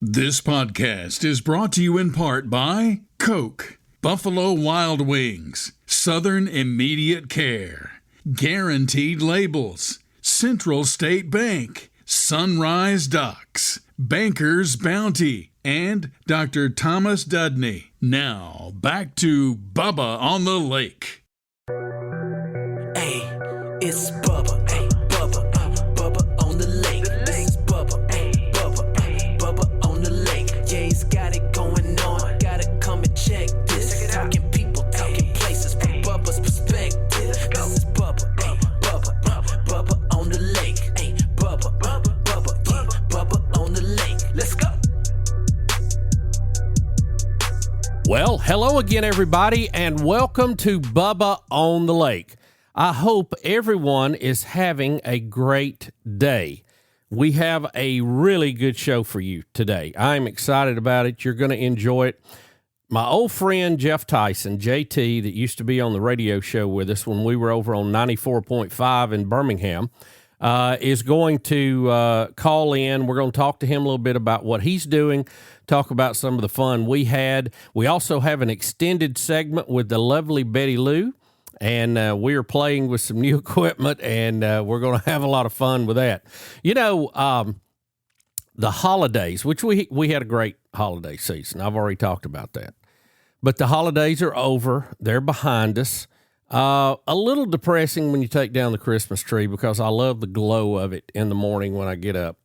This podcast is brought to you in part by Coke, Buffalo Wild Wings, Southern Immediate Care, Guaranteed Labels, Central State Bank, Sunrise Ducks, Banker's Bounty, and Dr. Thomas Dudney. Now, back to Bubba on the Lake. Hey, it's Bubba, hey, Bubba, Bubba on the lake. This is Bubba, hey, Bubba, Bubba on the lake. Yeah, he's got it going on, gotta come and check this. Talking people, talking places from Bubba's perspective. This is Bubba, hey, Bubba on the lake. Hey, Bubba, yeah, Bubba on the lake. Let's go. Well, hello again, everybody, and welcome to Bubba on the Lake. I hope everyone is having a great day. We have a really good show for you today. I'm excited about it. You're going to enjoy it. My old friend Jeff Tyson, JT, that used to be on the radio show with us when we were over on 94.5 in Birmingham, is going to call in. We're going to talk to him a little bit about what he's doing, talk about some of the fun we had. We also have an extended segment with the lovely Betty Lou, and we are playing with some new equipment, and we're going to have a lot of fun with that. You know, the holidays, which we had a great holiday season. I've already talked about that. But the holidays are over. They're behind us. A little depressing when you take down the Christmas tree because I love the glow of it in the morning when I get up.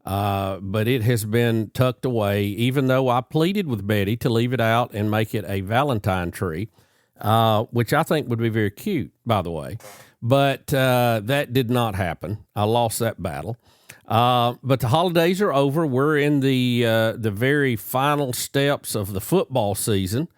But it has been tucked away, even though I pleaded with Betty to leave it out and make it a Valentine tree, which I think would be very cute, by the way. But that did not happen. I lost that battle. But the holidays are over. We're in the very final steps of the football season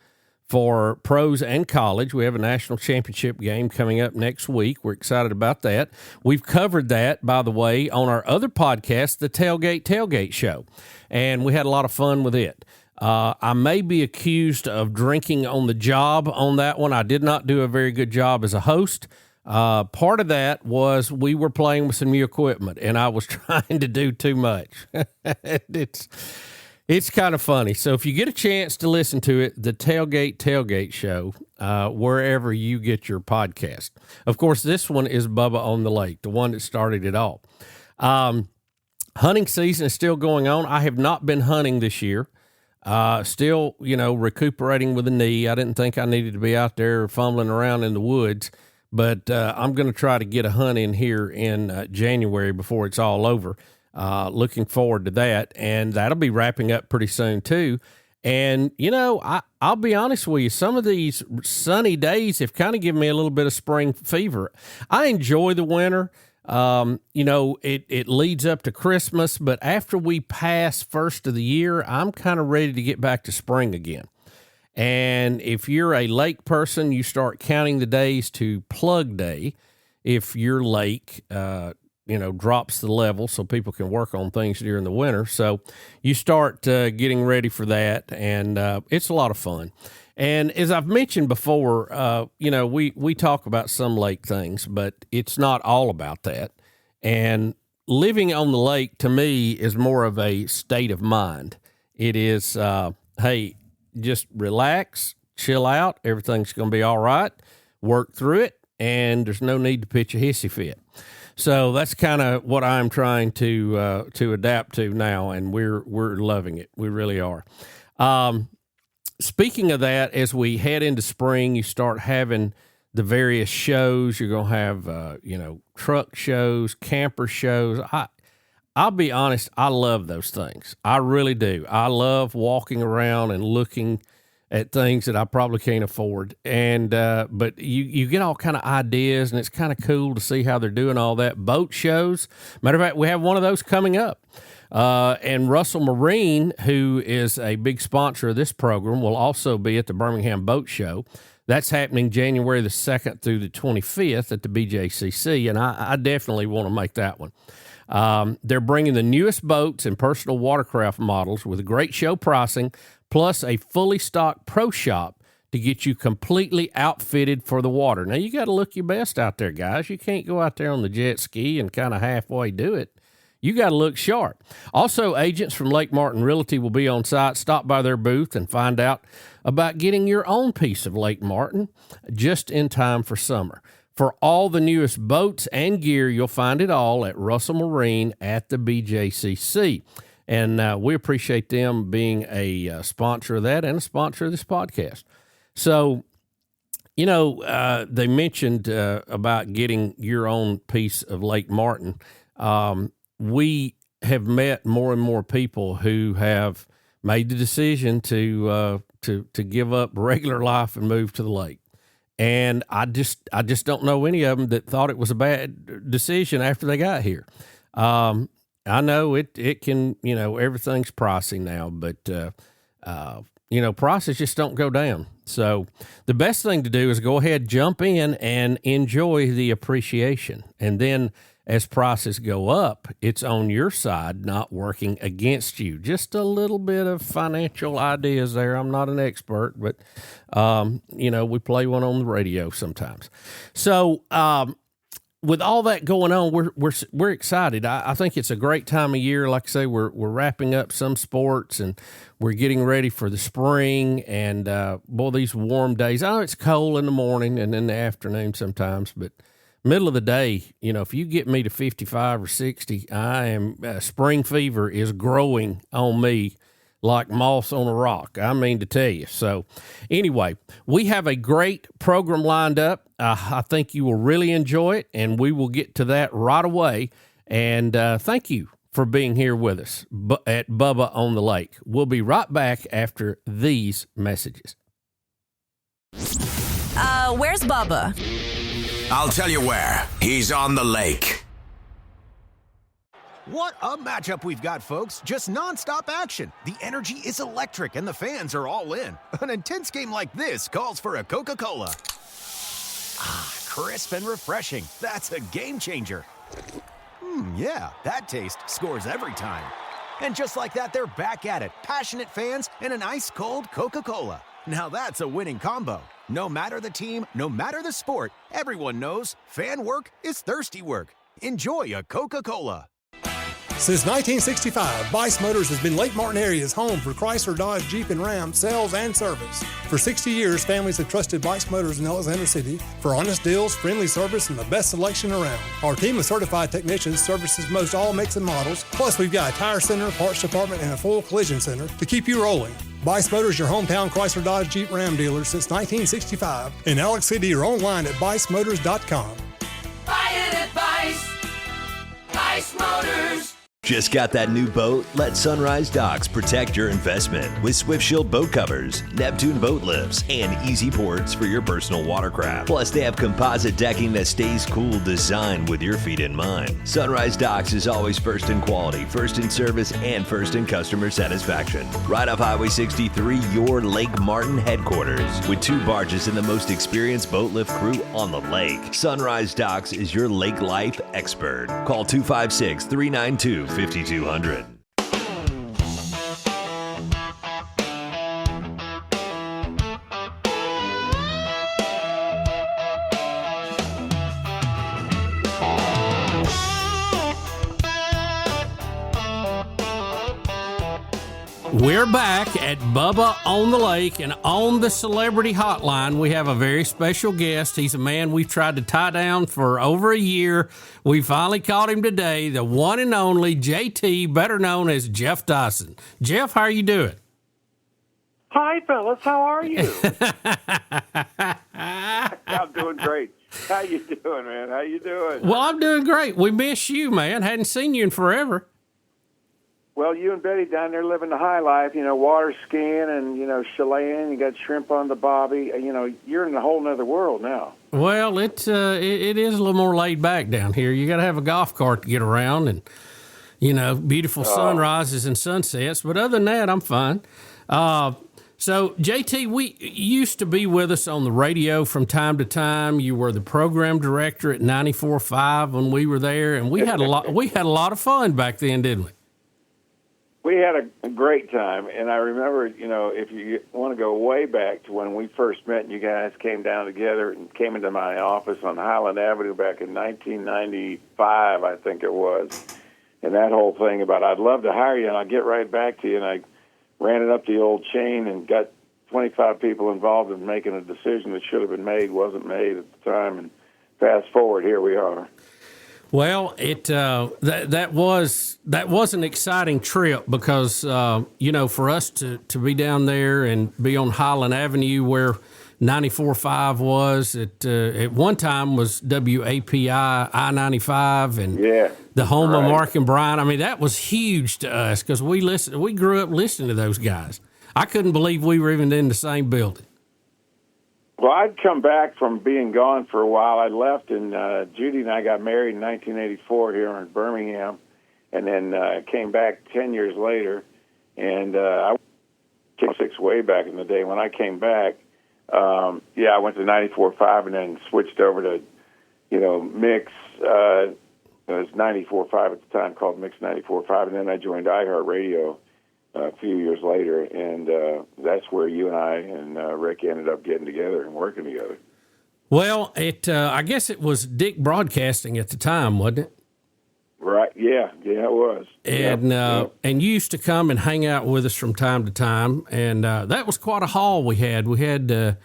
for pros and college. We have a national championship game coming up next week. We're excited about that. We've covered that, by the way, on our other podcast, the Tailgate Show, and we had a lot of fun with it. I may be accused of drinking on the job on that one. I did not do a very good job as a host. Part of that was we were playing with some new equipment, and I was trying to do too much. It's kind of funny. So if you get a chance to listen to it, the Tailgate Show, wherever you get your podcast. Of course, this one is Bubba on the Lake, the one that started it all. Hunting season is still going on. I have not been hunting this year. Still, recuperating with a knee. I didn't think I needed to be out there fumbling around in the woods, but I'm going to try to get a hunt in here in January before it's all over. Looking forward to that, and that'll be wrapping up pretty soon too. And, I'll be honest with you, some of these sunny days have kind of given me a little bit of spring fever. I enjoy the winter. It leads up to Christmas, but after we pass first of the year, I'm kind of ready to get back to spring again. And if you're a lake person, you start counting the days to plug day. If your lake, drops the level so people can work on things during the winter. So you start getting ready for that, and it's a lot of fun. And as I've mentioned before, we talk about some lake things, but it's not all about that. And living on the lake, to me, is more of a state of mind. It is, hey, just relax, chill out. Everything's going to be all right. Work through it, and there's no need to pitch a hissy fit. So that's kind of what I'm trying to adapt to now, and we're loving it. We really are. Speaking of that, as we head into spring, you start having the various shows. You're going to have, truck shows, camper shows. I'll be honest, I love those things. I really do. I love walking around and looking at things that I probably can't afford. And, but you get all kind of ideas, and it's kind of cool to see how they're doing all that. Boat shows. Matter of fact, we have one of those coming up. And Russell Marine, who is a big sponsor of this program, will also be at the Birmingham Boat Show. That's happening January the 2nd through the 25th at the BJCC, and I definitely want to make that one. They're bringing the newest boats and personal watercraft models with great show pricing, plus a fully stocked pro shop to get you completely outfitted for the water. Now, you got to look your best out there, guys. You can't go out there on the jet ski and kind of halfway do it. you got to look sharp. Also, agents from Lake Martin Realty will be on site. Stop by their booth and find out about getting your own piece of Lake Martin just in time for summer. For all the newest boats and gear, you'll find it all at Russell Marine at the BJCC. And we appreciate them being a sponsor of that and a sponsor of this podcast. So, they mentioned about getting your own piece of Lake Martin. We have met more and more people who have made the decision to give up regular life and move to the lake. And I just don't know any of them that thought it was a bad decision after they got here. I know it can, everything's pricey now, but, prices just don't go down. So the best thing to do is go ahead, jump in and enjoy the appreciation. And then as prices go up, it's on your side, not working against you. Just a little bit of financial ideas there. I'm not an expert, but, we play one on the radio sometimes. So, with all that going on, we're excited. I think it's a great time of year. Like I say, we're wrapping up some sports and we're getting ready for the spring. And these warm days. I know it's cold in the morning and in the afternoon sometimes, but middle of the day, if you get me to 55 or 60, I am spring fever is growing on me like moss on a rock. I mean to tell you. So anyway, we have a great program lined up. I think you will really enjoy it, and we will get to that right away. And thank you for being here with us at Bubba on the Lake. We'll be right back after these messages. Where's Bubba? I'll tell you where. He's on the lake. What a matchup we've got, folks. Just nonstop action. The energy is electric and the fans are all in. An intense game like this calls for a Coca-Cola. Crisp and refreshing. That's a game changer. Yeah, that taste scores every time. And just like that, they're back at it. Passionate fans and an ice-cold Coca-Cola. Now that's a winning combo. No matter the team, no matter the sport, everyone knows fan work is thirsty work. Enjoy a Coca-Cola. Since 1965, Bice Motors has been Lake Martin area's home for Chrysler, Dodge, Jeep, and Ram sales and service. For 60 years, families have trusted Bice Motors in Alexander City for honest deals, friendly service, and the best selection around. Our team of certified technicians services most all makes and models. Plus, we've got a tire center, parts department, and a full collision center to keep you rolling. Bice Motors, your hometown Chrysler, Dodge, Jeep, Ram dealer since 1965. In Alex City or online at bicemotors.com. Buy it at Bice. Bice Motors. Just got that new boat? Let Sunrise Docks protect your investment with Swift Shield boat covers, Neptune boat lifts, and easy ports for your personal watercraft. Plus, they have composite decking that stays cool, designed with your feet in mind. Sunrise Docks is always first in quality, first in service, and first in customer satisfaction. Right off Highway 63, your Lake Martin headquarters, with 2 barges and the most experienced boat lift crew on the lake. Sunrise Docks is your lake life expert. Call 256-392-5200. We're back at Bubba on the Lake, and on the Celebrity Hotline, we have a very special guest. He's a man we've tried to tie down for over a year. We finally caught him today, the one and only JT, better known as Jeff Tyson. Jeff, how are you doing? Hi, fellas. How are you? I'm doing great. How you doing, man? How you doing? Well, I'm doing great. We miss you, man. Hadn't seen you in forever. Well, you and Betty down there living the high life, water skiing and, shaleing. You got shrimp on the bobby. You're in a whole nother world now. Well, it is a little more laid back down here. You got to have a golf cart to get around and, beautiful sunrises and sunsets. But other than that, I'm fine. So, JT, we used to be with us on the radio from time to time. You were the program director at 94.5 when we were there, and we had a lot of fun back then, didn't we? We had a great time, and I remember, if you want to go way back to when we first met and you guys came down together and came into my office on Highland Avenue back in 1995, I think it was. and that whole thing about I'd love to hire you and I'll get right back to you. And I ran it up the old chain and got 25 people involved in making a decision that should have been made, wasn't made at the time. And fast forward, here we are. Well, that was an exciting trip because for us to be down there and be on Highland Avenue where 94.5 was at one time was WAPI I-95 and the home of Mark and Brian. I mean, that was huge to us because we grew up listening to those guys. I couldn't believe we were even in the same building. Well, I'd come back from being gone for a while. I left, and Judy and I got married in 1984 here in Birmingham, and then came back 10 years later. And I came way back in the day. When I came back, I went to 94.5 and then switched over to, Mix. It was 94.5 at the time, called Mix 94.5, and then I joined iHeartRadio a few years later, and that's where you and I and Rick ended up getting together and working together. Well, I guess it was Dick Broadcasting at the time, wasn't it? Right. Yeah, it was. And and you used to come and hang out with us from time to time, and that was quite a haul we had. We had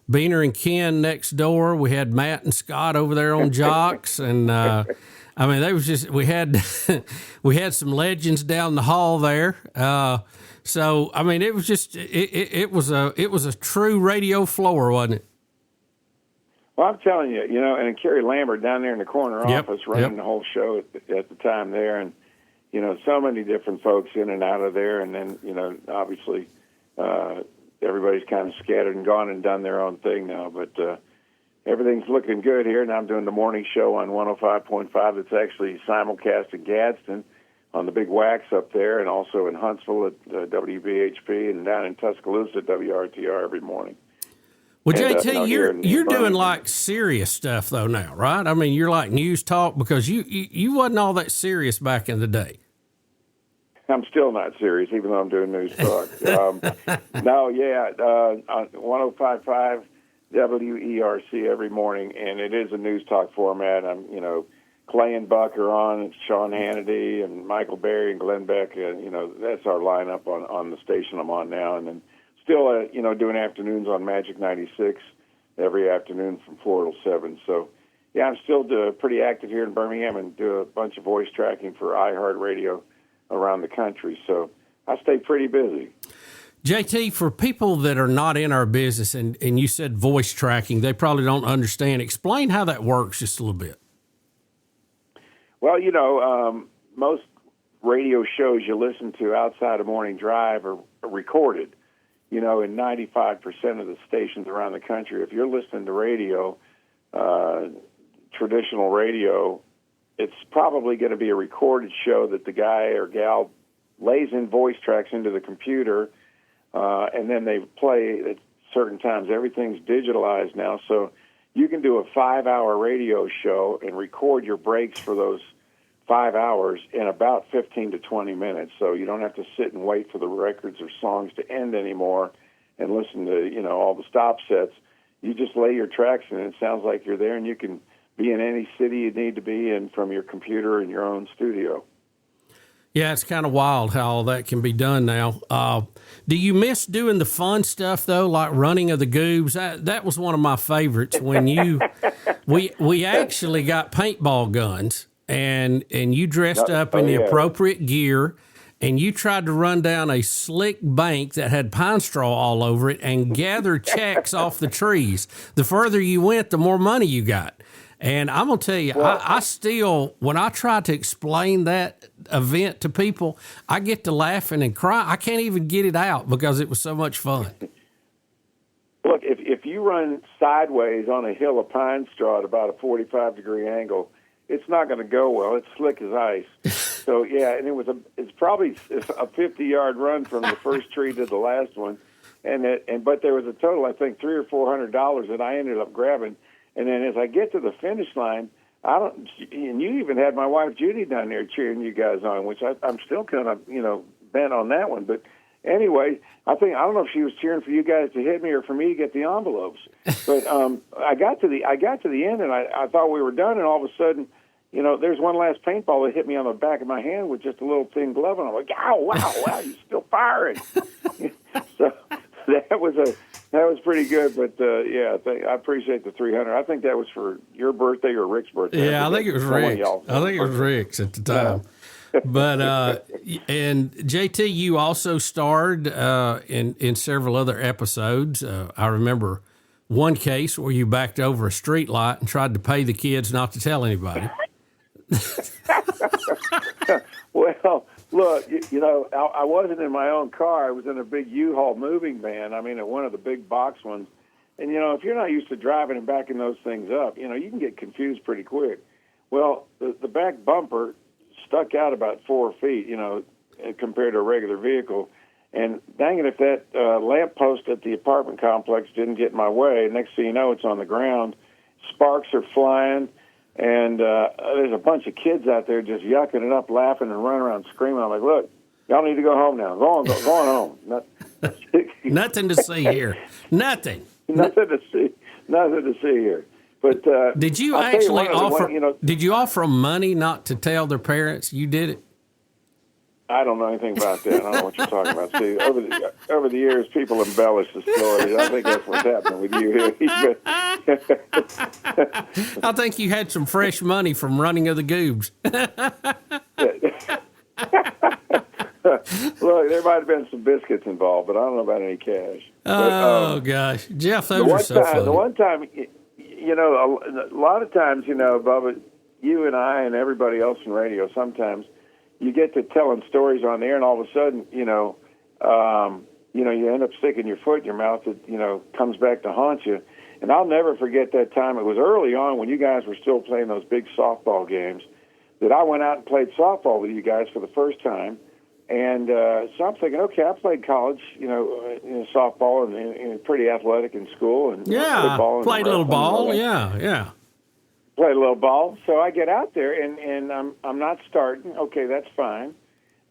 Beaner and Ken next door. We had Matt and Scott over there on Jocks, and I mean, they was just we had some legends down the hall there. So I mean, it was just it was a true radio floor, wasn't it? Well, I'm telling you, and Kerry Lambert down there in the corner office running the whole show at the time there, and so many different folks in and out of there, and then obviously everybody's kind of scattered and gone and done their own thing now, but. Everything's looking good here, and I'm doing the morning show on 105.5 that's actually simulcast in Gadsden on the big wax up there, and also in Huntsville at WBHP, and down in Tuscaloosa at WRTR every morning. Well, JT, you're doing like serious stuff though now, right? I mean, you're like news talk because you wasn't all that serious back in the day. I'm still not serious, even though I'm doing news talk. On 105.5. WERC every morning, and it is a news talk format. I'm, Clay and Buck are on, and Sean Hannity and Michael Berry and Glenn Beck. That's our lineup on the station I'm on now, and then still, doing afternoons on Magic 96 every afternoon from 4 till 7. So, yeah, I'm still pretty active here in Birmingham and do a bunch of voice tracking for iHeartRadio around the country. So I stay pretty busy. JT, for people that are not in our business, and you said voice tracking, they probably don't understand. Explain how that works just a little bit. Well, most radio shows you listen to outside of Morning Drive are recorded. In 95% of the stations around the country, if you're listening to radio, traditional radio, it's probably going to be a recorded show that the guy or gal lays in voice tracks into the computer, and then they play at certain times. Everything's digitalized now, so you can do a 5-hour radio show and record your breaks for those 5 hours in about 15 to 20 minutes. So you don't have to sit and wait for the records or songs to end anymore and listen to, all the stop sets. You just lay your tracks in, and it sounds like you're there, and you can be in any city you need to be in from your computer in your own studio. Yeah, it's kind of wild how all that can be done now. Do you miss doing the fun stuff though, like running of the goobs? That was one of my favorites when we actually got paintball guns and you dressed up in the appropriate gear and you tried to run down a slick bank that had pine straw all over it and gather checks off the trees. The further you went, the more money you got. And I'm going to tell you, I still, when I try to explain that event to people, I get to laughing and crying. I can't even get it out because it was so much fun. Look, if you run sideways on a hill of pine straw at about a 45-degree angle, it's not going to go well. It's slick as ice. So, yeah, and it's probably a 50-yard run from the first tree to the last one. But there was a total, I think, $300 or $400 that I ended up grabbing. And then as I get to the finish line, and you even had my wife Judy down there cheering you guys on, which I'm still kind of, bent on that one. But anyway, I don't know if she was cheering for you guys to hit me or for me to get the envelopes. But I got to the end, and I thought we were done, and all of a sudden, there's one last paintball that hit me on the back of my hand with just a little thin glove, and I'm like, ow, wow, you're still firing. So that was pretty good. But I appreciate the 300. I think that was for your birthday or Rick's birthday. Yeah, I think it was Rick's. I think it was Rick's at the time. Yeah. But and JT, you also starred in several other episodes. I remember one case where you backed over a street light and tried to pay the kids not to tell anybody. Well, look, I wasn't in my own car. I was in a big U-Haul moving van. I mean, one of the big box ones. And, if you're not used to driving and backing those things up, you can get confused pretty quick. Well, the back bumper stuck out about 4 feet, compared to a regular vehicle. And dang it, if that lamp post at the apartment complex didn't get in my way, next thing you know, it's on the ground. Sparks are flying. And there's a bunch of kids out there just yucking it up, laughing and running around screaming. I'm like, look, y'all need to go home now. Go on home. Nothing to see here. Nothing. Nothing to see here. But did you actually offer? Did you offer them money not to tell their parents you did it? I don't know anything about that. I don't know what you're talking about. See, over the years, people embellish the story. I think that's what's happening with you here. I think you had some fresh money from running of the goobs. Look, there might have been some biscuits involved, but I don't know about any cash. Gosh. Jeff, those are so funny. The one time, a lot of times, Bubba, you and I and everybody else in radio, sometimes you get to telling stories on the air, and all of a sudden, you end up sticking your foot in your mouth that, comes back to haunt you. And I'll never forget that time. It was early on when you guys were still playing those big softball games that I went out and played softball with you guys for the first time. And so I'm thinking, okay, I played college, softball and pretty athletic in school. And played a little ball. Yeah. Played a little ball. So I get out there, and I'm not starting. Okay, that's fine.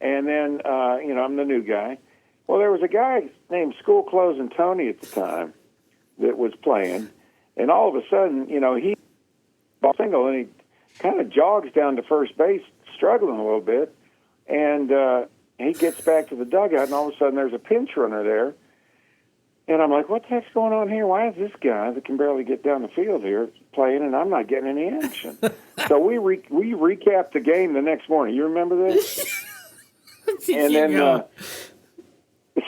And then, I'm the new guy. Well, there was a guy named School Closing Tony at the time that was playing. And all of a sudden, he ball single, and he kind of jogs down to first base, struggling a little bit. And he gets back to the dugout, and all of a sudden there's a pinch runner there. And I'm like, what the heck's going on here? Why is this guy that can barely get down the field here playing, and I'm not getting any action? So we recapped the game the next morning. You remember this? And then,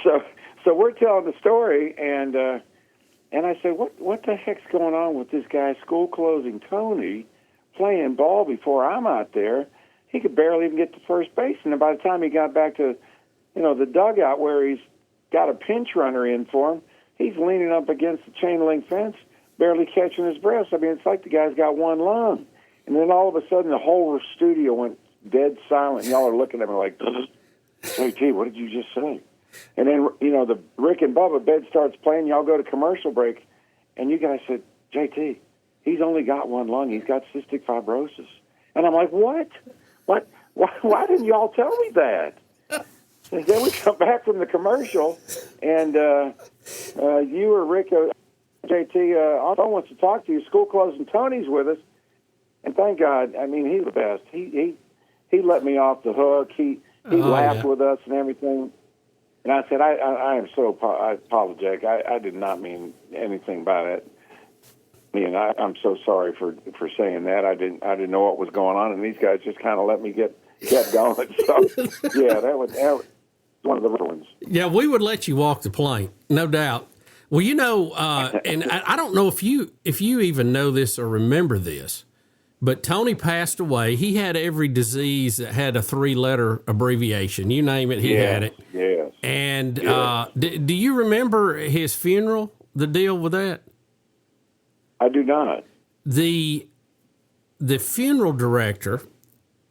so we're telling the story, and I said, what the heck's going on with this guy, School Closing Tony, playing ball before I'm out there? He could barely even get to first base, and then by the time he got back to, the dugout where he's got a pinch runner in for him, he's leaning up against the chain link fence, barely catching his breath. I mean, it's like the guy's got one lung. And then all of a sudden, the whole studio went dead silent. Y'all are looking at me like, JT, what did you just say? And then, the Rick and Bubba bed starts playing. Y'all go to commercial break, and you guys said, JT, he's only got one lung. He's got cystic fibrosis. And I'm like, what? Why didn't y'all tell me that? And then we come back from the commercial, and you or Rick, JT, also wants to talk to you. School Closing Tony's with us, and thank God. I mean, he's the best. He let me off the hook. He laughed with us and everything. And I said, I am so apologetic. I did not mean anything by that. I'm so sorry for saying that. I didn't know what was going on, and these guys just kind of let me kept going. So yeah, that was one of the little ones. Yeah, we would let you walk the plank, no doubt. Well, and I don't know if you even know this or remember this, but Tony passed away. He had every disease that had a 3-letter abbreviation. You name it, he had it. Yes. And do you remember his funeral? The deal with that? I do not. The funeral director,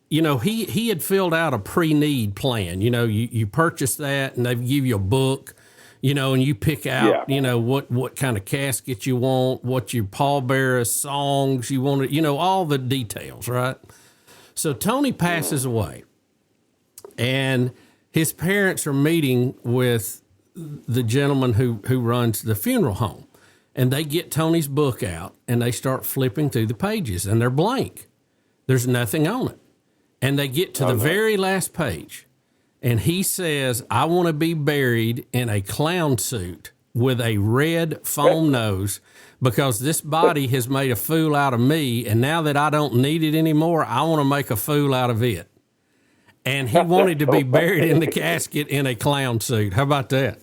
he had filled out a pre-need plan. You purchase that, and they give you a book, and you pick out, what kind of casket you want, what your pallbearer songs you want, all the details, right? So Tony passes away, and his parents are meeting with the gentleman who runs the funeral home. And they get Tony's book out, and they start flipping through the pages, and they're blank. There's nothing on it. And they get to the very last page, and he says, I want to be buried in a clown suit with a red foam nose because this body has made a fool out of me, and now that I don't need it anymore, I want to make a fool out of it. And he wanted to be buried in the casket in a clown suit. How about that?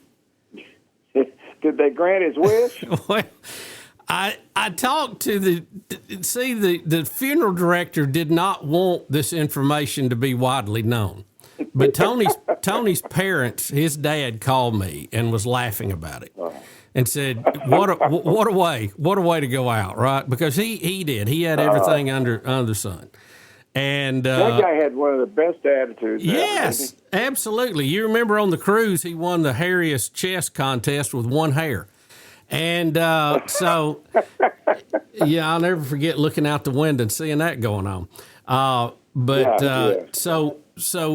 Did they grant his wish? Well, I talked to the funeral director did not want this information to be widely known. But Tony's parents, his dad called me and was laughing about it and said, what a way to go out, right? Because he did. He had everything under the sun. And that guy had one of the best attitudes. Yes, absolutely. You remember on the cruise, he won the hairiest chest contest with one hair. And so, yeah, I'll never forget looking out the window and seeing that going on. So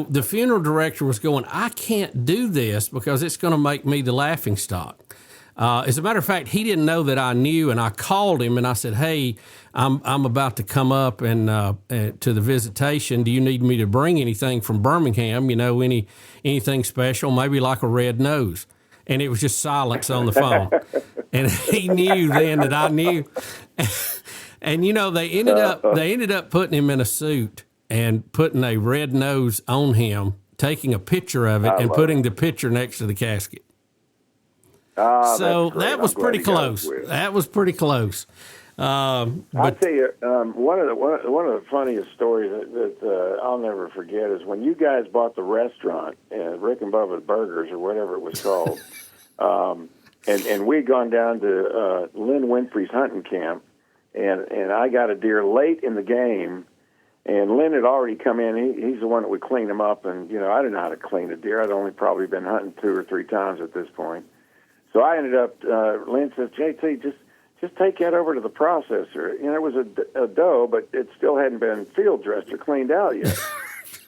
the funeral director was going, I can't do this because it's going to make me the laughing stock. As a matter of fact, he didn't know that I knew, and I called him and I said, hey, I'm about to come up and to the visitation. Do you need me to bring anything from Birmingham? You know, anything special? Maybe like a red nose. And it was just silence on the phone. And he knew then that I knew. And you know, they ended up putting him in a suit and putting a red nose on him, taking a picture of it, and putting the picture next to the casket. So that was pretty close. That was pretty close. I'll tell you, one of the funniest stories that I'll never forget is when you guys bought the restaurant, Rick and Bubba's Burgers or whatever it was called, and we'd gone down to Lynn Winfrey's hunting camp, and I got a deer late in the game, and Lynn had already come in. He's the one that would clean him up, and you know I didn't know how to clean a deer. I'd only probably been hunting 2 or 3 times at this point. So I ended up, Lynn says, JT, just take that over to the processor. You know, it was a doe, but it still hadn't been field dressed or cleaned out yet.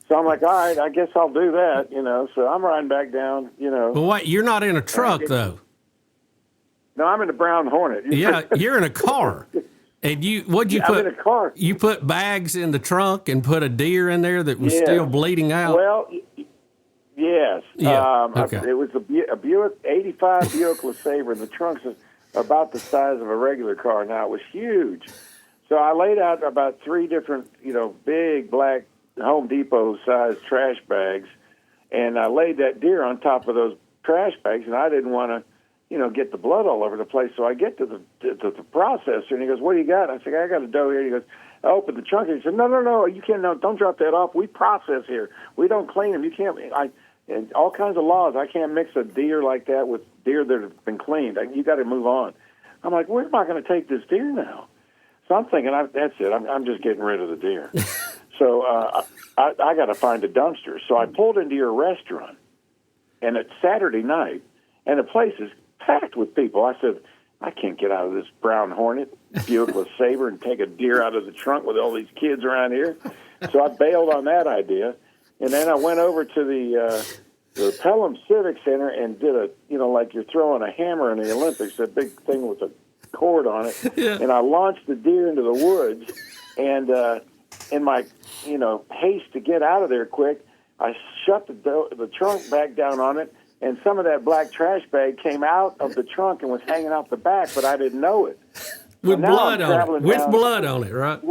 So I'm like, all right, I guess I'll do that, you know. So I'm riding back down, you know. But wait, you're not in a truck, though. No, I'm in a Brown Hornet. Yeah, you're in a car. And what'd you put? I'm in a car. You put bags in the trunk and put a deer in there that was still bleeding out? Well, yes. Yeah. Okay. It was a Buick, 85 Buick LeSabre. The trunk's about the size of a regular car. Now, it was huge. So I laid out about 3 different, you know, big black Home Depot-sized trash bags, and I laid that deer on top of those trash bags, and I didn't want to, you know, get the blood all over the place. So I get to the processor, and he goes, what do you got? I said, I got a doe here. He goes, I opened the trunk, and he said, no, you can't, no, don't drop that off. We process here. We don't clean them. You can't, and all kinds of laws. I can't mix a deer like that with deer that have been cleaned. You got to move on. I'm like, where am I going to take this deer now? So I'm thinking, that's it. I'm just getting rid of the deer. So I got to find a dumpster. So I pulled into your restaurant, and it's Saturday night, and the place is packed with people. I said, I can't get out of this Brown Hornet, Buick LeSabre, and take a deer out of the trunk with all these kids around here. So I bailed on that idea. And then I went over to the Pelham Civic Center and did a, you know, like you're throwing a hammer in the Olympics, a big thing with a cord on it. Yeah. And I launched the deer into the woods. And in my, you know, haste to get out of there quick, I shut the trunk back down on it. And some of that black trash bag came out of the trunk and was hanging out the back, but I didn't know it. With blood on it. With blood on it, right?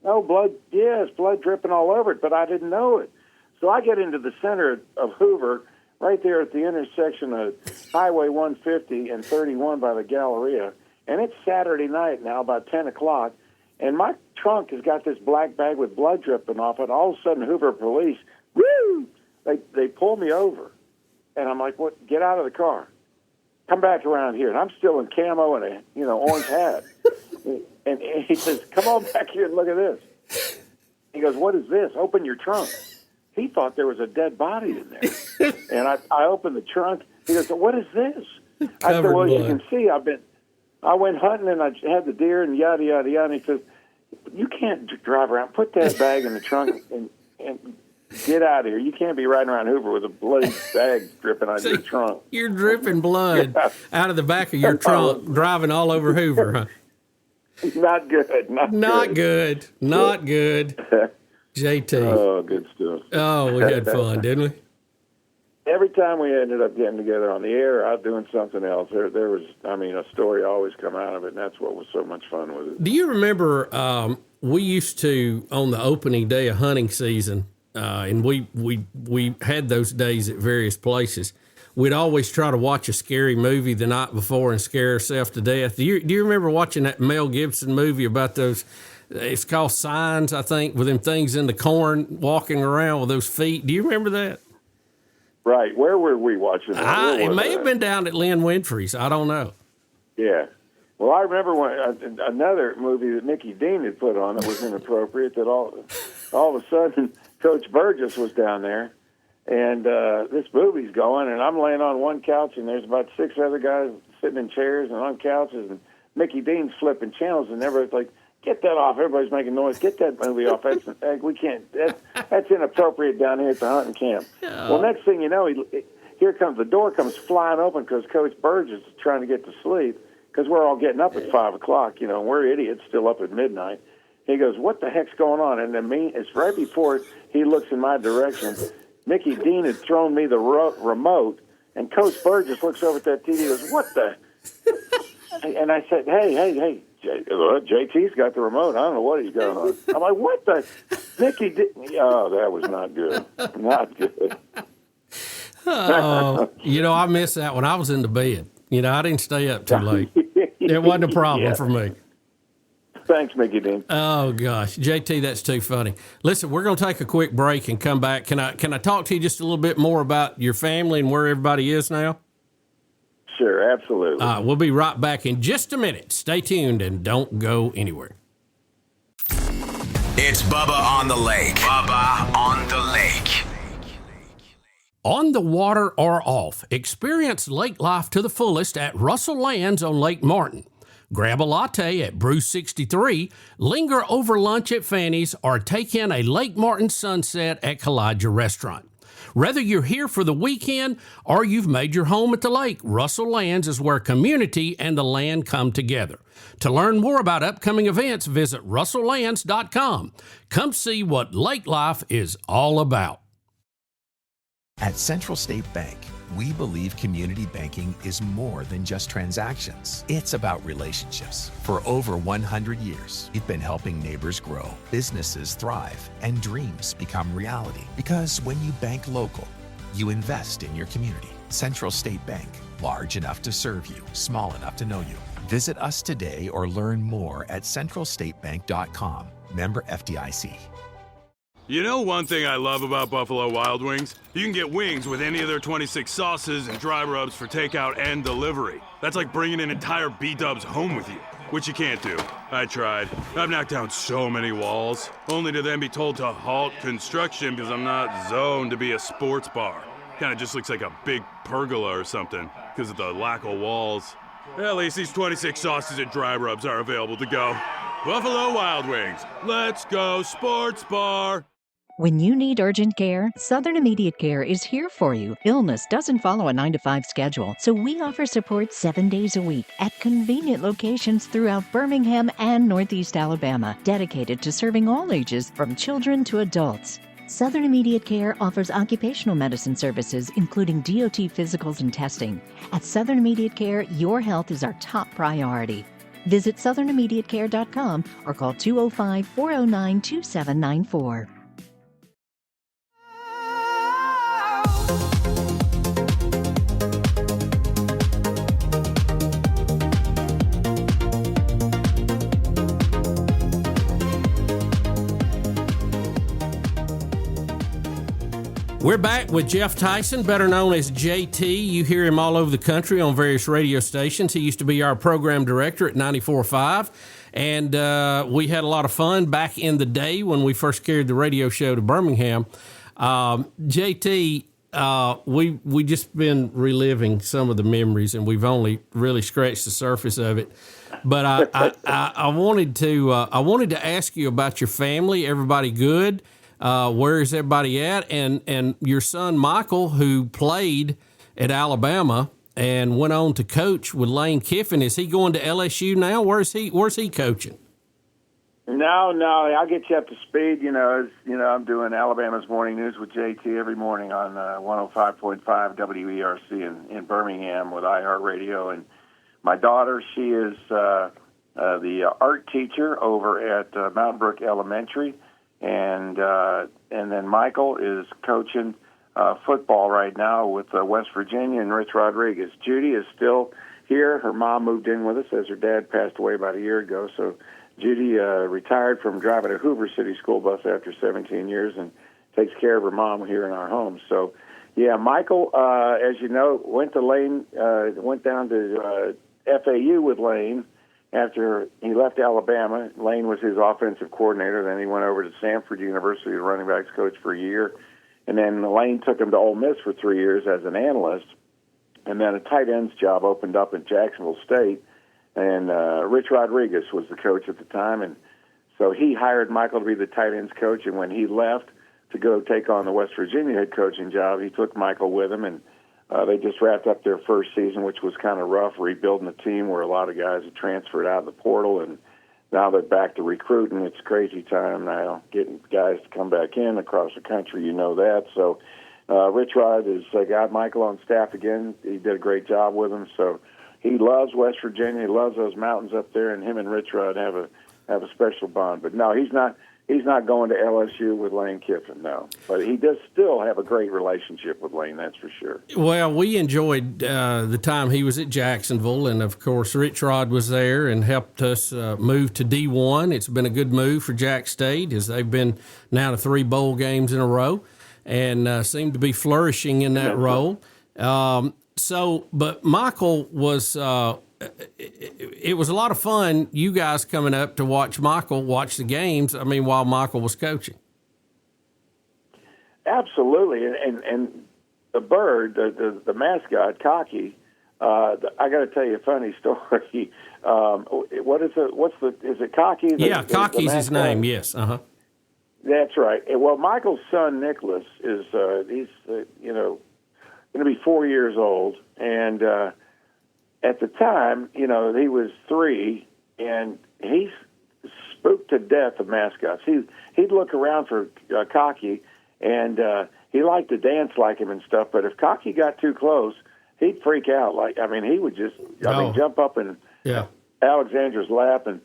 No blood, yes, blood dripping all over it, but I didn't know it. So I get into the center of Hoover, right there at the intersection of Highway 150 and 31 by the Galleria, and it's Saturday night now, about 10 o'clock, and my trunk has got this black bag with blood dripping off it. All of a sudden, Hoover police, woo! They pull me over, and I'm like, "What? Get out of the car! Come back around here!" And I'm still in camo and a orange hat, and he says, "Come on back here and look at this." He goes, "What is this? Open your trunk." He thought there was a dead body in there. And I opened the trunk. He goes, "What is this?" I said, "Well, you can see I went hunting and I had the deer and yada, yada, yada." And he says, "You can't drive around. Put that bag in the trunk and get out of here. You can't be riding around Hoover with a bloody bag dripping out of your trunk." You're dripping blood out of the back of your trunk, driving all over Hoover, huh? Not good. Not good. Not good. JT. Oh, good stuff. Oh, we had fun, didn't we? Every time we ended up getting together on the air, out doing something else, there was, a story always come out of it, and that's what was so much fun with it. Do you remember we used to, on the opening day of hunting season, and we had those days at various places, we'd always try to watch a scary movie the night before and scare ourselves to death. Do you remember watching that Mel Gibson movie about those, it's called Signs, I think, with them things in the corn walking around with those feet? Do you remember that? Right. Where were we watching that? It may have been down at Lynn Winfrey's. I don't know. Yeah. Well, I remember when another movie that Mickey Dean had put on that was inappropriate, that all of a sudden Coach Burgess was down there, and this movie's going, and I'm laying on one couch, and there's about 6 other guys sitting in chairs and on couches, and Mickey Dean's flipping channels, and everybody's like, get that off. Everybody's making noise. Get that movie off. We can't. That's inappropriate down here at the hunting camp. Well, next thing you know, the door comes flying open because Coach Burgess is trying to get to sleep because we're all getting up at 5 o'clock, and we're idiots still up at midnight. He goes, what the heck's going on? And then it's right before he looks in my direction. Mickey Dean had thrown me the remote, and Coach Burgess looks over at that TV and goes, what the? And I said, hey. JT's got the remote. I don't know what he's got on. I'm like, what the? Mickey did. Oh, that was not good. Not good. Oh, I missed that when I was in the bed. I didn't stay up too late. It wasn't a problem for me. Thanks, Mickey Dean. Oh, gosh. JT, that's too funny. Listen, we're going to take a quick break and come back. Can I talk to you just a little bit more about your family and where everybody is now? Sure, absolutely. We'll be right back in just a minute. Stay tuned and don't go anywhere. It's Bubba on the Lake. Bubba on the Lake. On the water or off, experience lake life to the fullest at Russell Lands on Lake Martin. Grab a latte at Brew 63, linger over lunch at Fanny's, or take in a Lake Martin sunset at Kalijah Restaurant. Whether you're here for the weekend or you've made your home at the lake, Russell Lands is where community and the land come together. To learn more about upcoming events, visit russelllands.com. Come see what lake life is all about. At Central State Bank, we believe community banking is more than just transactions. It's about relationships. For over 100 years, we've been helping neighbors grow, businesses thrive, and dreams become reality. Because when you bank local, you invest in your community. Central State Bank, large enough to serve you, small enough to know you. Visit us today or learn more at centralstatebank.com. Member FDIC. You know one thing I love about Buffalo Wild Wings? You can get wings with any of their 26 sauces and dry rubs for takeout and delivery. That's like bringing an entire B-dubs home with you, which you can't do. I tried. I've knocked down so many walls, only to then be told to halt construction because I'm not zoned to be a sports bar. Kinda just looks like a big pergola or something because of the lack of walls. At least these 26 sauces and dry rubs are available to go. Buffalo Wild Wings. Let's go sports bar. When you need urgent care, Southern Immediate Care is here for you. Illness doesn't follow a 9-to-5 schedule, so we offer support 7 days a week at convenient locations throughout Birmingham and Northeast Alabama, dedicated to serving all ages from children to adults. Southern Immediate Care offers occupational medicine services, including DOT physicals and testing. At Southern Immediate Care, your health is our top priority. Visit southernimmediatecare.com or call 205-409-2794. We're back with Jeff Tyson, better known as JT. You hear him all over the country on various radio stations. He used to be our program director at 94.5, and we had a lot of fun back in the day when we first carried the radio show to Birmingham. JT, we just been reliving some of the memories, and we've only really scratched the surface of it. But I wanted to ask you about your family. Everybody good? Where is everybody at? And your son Michael, who played at Alabama and went on to coach with Lane Kiffin. Is he going to LSU now? Where's he coaching? No, I'll get you up to speed. I'm doing Alabama's Morning News with JT every morning on 105.5 WERC in Birmingham with iHeartRadio. And my daughter, she is the art teacher over at Mountain Brook Elementary, and then Michael is coaching football right now with West Virginia and Rich Rodriguez. Judy is still here. Her mom moved in with us as her dad passed away about a year ago, so Judy retired from driving a Hoover City school bus after 17 years and takes care of her mom here in our home. So, yeah, Michael, as you know, went down to FAU with Lane after he left Alabama. Lane was his offensive coordinator. Then he went over to Samford University, the running backs coach, for a year. And then Lane took him to Ole Miss for 3 years as an analyst. And then a tight ends job opened up at Jacksonville State. And Rich Rodriguez was the coach at the time, and so he hired Michael to be the tight ends coach. And when he left to go take on the West Virginia head coaching job, he took Michael with him, and they just wrapped up their first season, which was kind of rough, rebuilding the team where a lot of guys had transferred out of the portal, and now they're back to recruiting. It's crazy time now, getting guys to come back in across the country, you know that. So Rich Rod has got Michael on staff again. He did a great job with him, so he loves West Virginia. He loves those mountains up there, and him and Rich Rod have a special bond. But no, he's not going to LSU with Lane Kiffin, no. But he does still have a great relationship with Lane, that's for sure. Well, we enjoyed the time he was at Jacksonville, and of course Rich Rod was there and helped us move to D1. It's been a good move for Jack State, as they've been now to 3 bowl games in a row and seem to be flourishing in that role. But Michael was, it was a lot of fun, you guys coming up to watch the games, while Michael was coaching. Absolutely. And the bird, the mascot, Cocky, I got to tell you a funny story. Is it Cocky? Cocky's his name, yes. Uh-huh. That's right. Well, Michael's son, Nicholas, is, he's going to be 4 years old, and at the time, he was 3, and he's spooked to death of mascots. He'd look around for Cocky, and he liked to dance like him and stuff. But if Cocky got too close, he'd freak out. He would just, jump up in Alexandra's lap, and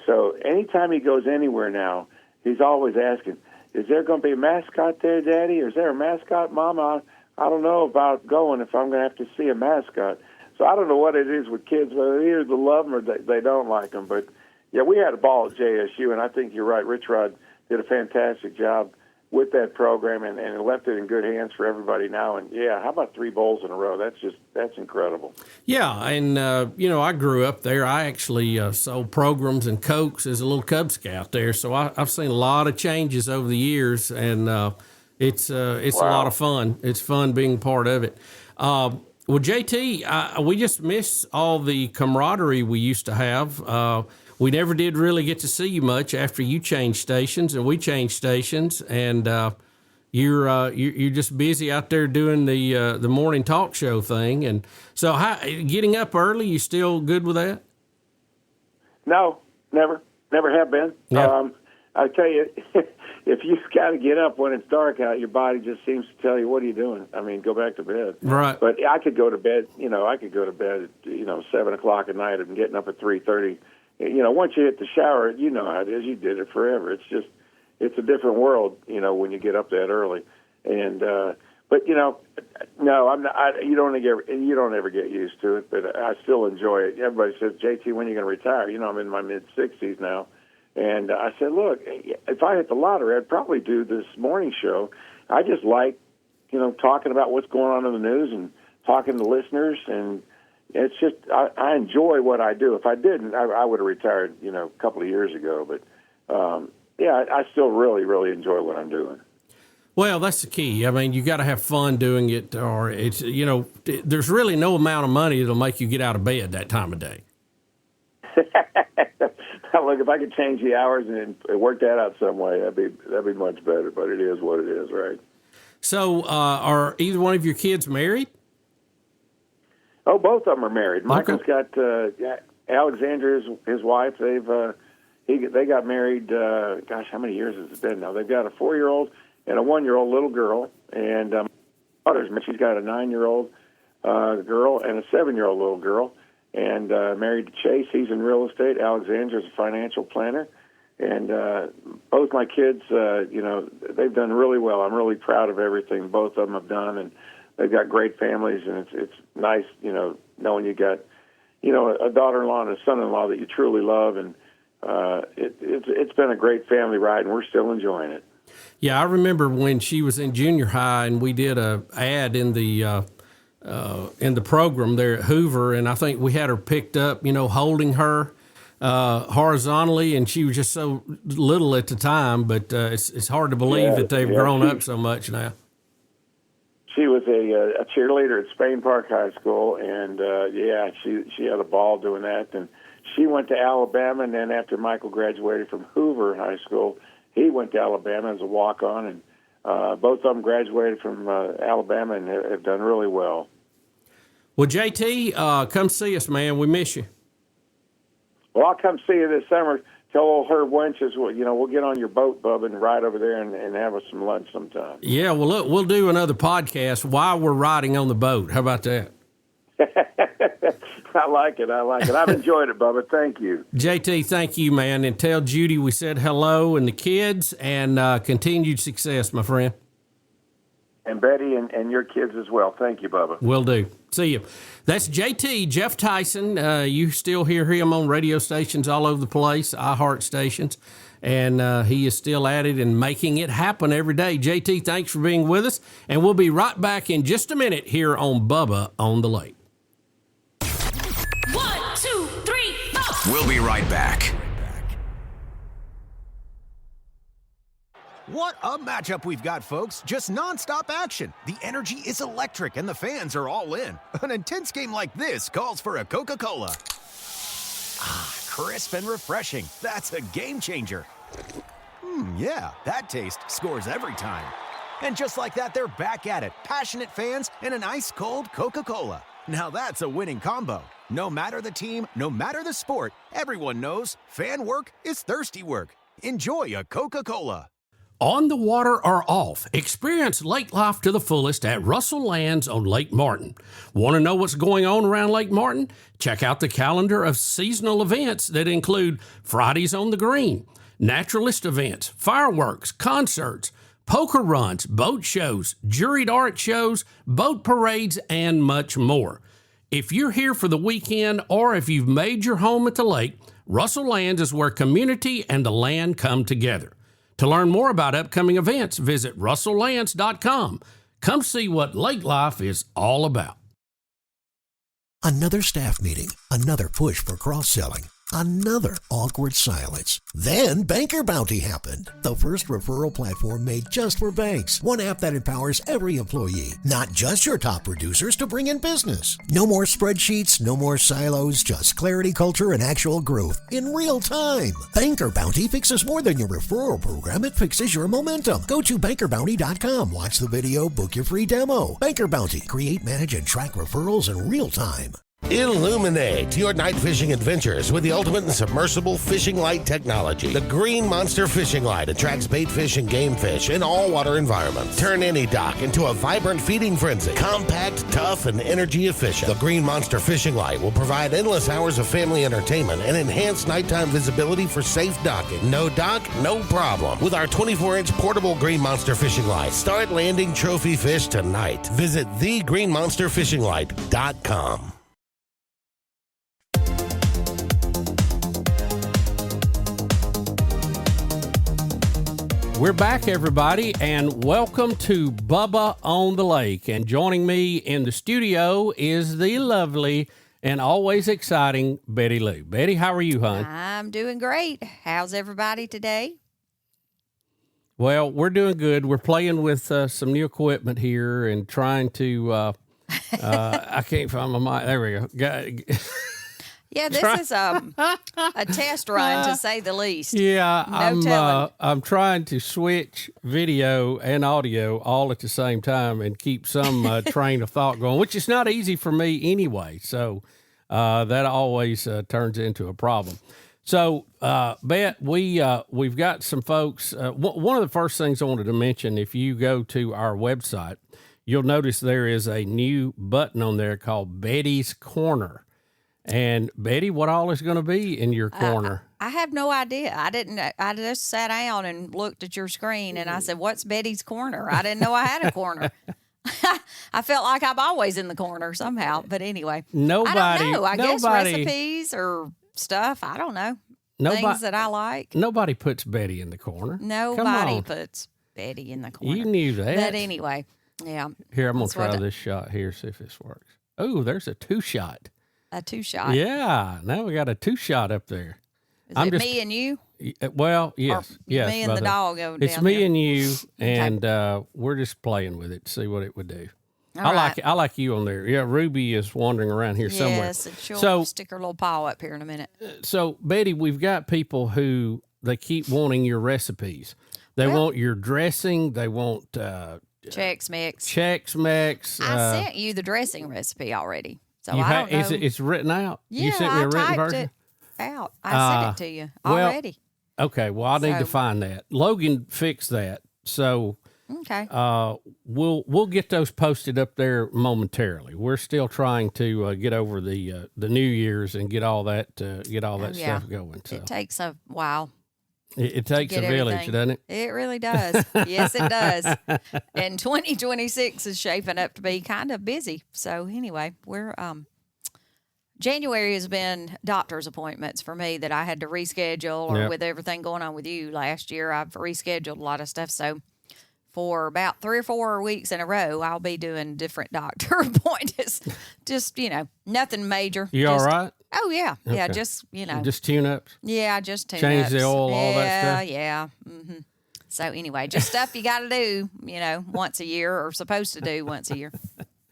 So anytime he goes anywhere now, he's always asking, "Is there going to be a mascot there, Daddy? Or is there a mascot, Mama? I don't know about going if I'm going to have to see a mascot." So I don't know what it is with kids, whether either they love them or they don't like them. But, yeah, we had a ball at JSU, and I think you're right. Rich Rod did a fantastic job with that program and left it in good hands for everybody now. And, yeah, how about 3 bowls in a row? That's incredible. Yeah, and, I grew up there. I actually sold programs and Cokes as a little Cub Scout there. So I've seen a lot of changes over the years, and it's a lot of fun. It's fun being part of it. Well, JT, we just miss all the camaraderie we used to have. We never did really get to see you much after you changed stations and we changed stations, and you're just busy out there doing the morning talk show thing. And so, getting up early, you still good with that? No, never have been. Yeah. I tell you, if you've got to get up when it's dark out, your body just seems to tell you, what are you doing? Go back to bed. Right. But I could go to bed, at 7 o'clock at night and getting up at 3:30. Once you hit the shower, you know how it is. You did it forever. It's a different world, when you get up that early. And, no, I'm not, you don't ever get used to it, but I still enjoy it. Everybody says, JT, when are you going to retire? I'm in my mid-60s now. And I said, look, if I hit the lottery, I'd probably do this morning show. I just like, talking about what's going on in the news and talking to listeners. And it's just, I enjoy what I do. If I didn't, I would have retired, a couple of years ago. But, I still really, really enjoy what I'm doing. Well, that's the key. You got to have fun doing it, or it's, there's really no amount of money that'll make you get out of bed that time of day. Look, if I could change the hours and work that out some way, that'd be much better. But it is what it is, right? So, are either one of your kids married? Oh, both of them are married. Michael's got Alexandra, his wife. They got married. Gosh, how many years has it been now? They've got a 4-year-old and a 1-year-old little girl. And she's got a 9-year-old girl and a 7-year-old little girl. And married to Chase. He's in real estate. Alexandra's a financial planner. And both my kids, they've done really well. I'm really proud of everything both of them have done, and they've got great families. And it's nice, knowing you got, a daughter-in-law and a son-in-law that you truly love. And it's been a great family ride, and we're still enjoying it. Yeah, I remember when she was in junior high, and we did a ad in the program there at Hoover, and I think we had her picked up, holding her horizontally, and she was just so little at the time, but it's hard to believe that they've grown up so much now. She was a cheerleader at Spain Park High School, and she had a ball doing that. And she went to Alabama, and then after Michael graduated from Hoover High School, he went to Alabama as a walk-on, and both of them graduated from Alabama and have done really well. Well, JT, come see us, man. We miss you. Well, I'll come see you this summer. Tell old Herb Wenches, we'll get on your boat, Bubba, and ride over there and have us some lunch sometime. Yeah, well, look, we'll do another podcast while we're riding on the boat. How about that? I like it. I've enjoyed it, Bubba. Thank you. JT, thank you, man. And tell Judy we said hello and the kids, and continued success, my friend. And Betty and your kids as well. Thank you, Bubba. Will do. See you. That's JT, Jeff Tyson. You still hear him on radio stations all over the place, iHeart stations, and he is still at it and making it happen every day. JT, thanks for being with us, and we'll be right back in just a minute here on Bubba on the Lake. 1, 2, 3, 4. We'll be right back. What a matchup we've got, folks. Just nonstop action. The energy is electric, and the fans are all in. An intense game like this calls for a Coca-Cola. Ah, crisp and refreshing. That's a game changer. Yeah, that taste scores every time. And just like that, they're back at it. Passionate fans and an ice-cold Coca-Cola. Now that's a winning combo. No matter the team, no matter the sport, everyone knows fan work is thirsty work. Enjoy a Coca-Cola. On the water or off, experience lake life to the fullest at Russell Lands on Lake Martin. Want to know what's going on around Lake Martin? Check out the calendar of seasonal events that include Fridays on the Green, naturalist events, fireworks, concerts, poker runs, boat shows, juried art shows, boat parades, and much more. If you're here for the weekend or if you've made your home at the lake, Russell Lands is where community and the land come together. To learn more about upcoming events, visit russelllands.com. Come see what lake life is all about. Another staff meeting, another push for cross-selling, another awkward silence. Then Banker Bounty happened. The first referral platform made just for banks. One app that empowers every employee, not just your top producers, to bring in business. No more spreadsheets, no more silos, just clarity, culture, and actual growth in real time. Banker Bounty fixes more than your referral program. It fixes your momentum. Go to bankerbounty.com, watch the video, book your free demo. Banker Bounty, create, manage, and track referrals in real time. Illuminate your night fishing adventures with the ultimate in submersible fishing light technology. The Green Monster Fishing Light attracts bait fish and game fish in all water environments. Turn any dock into a vibrant feeding frenzy. Compact, tough, and energy efficient. The Green Monster Fishing Light will provide endless hours of family entertainment and enhanced nighttime visibility for safe docking. No dock, no problem. With our 24-inch portable Green Monster Fishing Light, start landing trophy fish tonight. Visit thegreenmonsterfishinglight.com. We're back, everybody, and welcome to Bubba on the Lake. And joining me in the studio is the lovely and always exciting Betty Lou. Betty, how are you, hon? I'm doing great. How's everybody today? Well, we're doing good. We're playing with some new equipment here and trying to I can't find my mic. There we go. Yeah, this is a test run, to say the least. Yeah, telling. I'm trying to switch video and audio all at the same time and keep some train of thought going, which is not easy for me anyway. So that always turns into a problem. So, Bet, we've got some folks. One of the first things I wanted to mention, if you go to our website, you'll notice there is a new button on there called Betty's Corner. And Betty, what all is going to be in your corner? I have no idea. I didn't. I just sat down and looked at your screen, and I said, "What's Betty's Corner?" I didn't know I had a corner. I felt like I'm always in the corner somehow. But anyway, I don't know. I guess recipes or stuff. I don't know. Things that I like. Nobody puts Betty in the corner. Nobody puts Betty in the corner. You knew that. But anyway, yeah. Here, I'm going to try this shot here, see if this works. Oh, there's a 2-shot. A 2-shot. Yeah, now we got a 2-shot up there. Is it me and you? Well, yes. Or yes. me and the dog over It's down me there? and you, and we're just playing with it to see what it would do. All right. I like you on there. Yeah, Ruby is wandering around here somewhere. Yes, and she'll stick her little paw up here in a minute. So, Betty, we've got people who they keep wanting your recipes. They want your dressing. They want Chex Mix. Chex Mix. I sent you the dressing recipe already. So I don't know. It's written out? Yeah, you sent me a written typed version? it out. I sent it to you already. Okay, well, I need to find that. Logan fixed that. So okay. We'll get those posted up there momentarily. We're still trying to get over the New Year's and get all that stuff going. So it takes a while. It takes a village, doesn't it? It really does. Yes, it does. And 2026 is shaping up to be kind of busy. So anyway, we're January has been doctor's appointments for me that I had to reschedule, or with everything going on with you last year, I've rescheduled a lot of stuff. So for about 3 or 4 weeks in a row, I'll be doing different doctor appointments. Just, nothing major. You all right? Oh, yeah. Okay. Yeah, just, Just tune-ups? Yeah, just tune-ups. Change the oil, all that stuff? Yeah. Mm-hmm. So anyway, just stuff you got to do, once a year, or supposed to do once a year.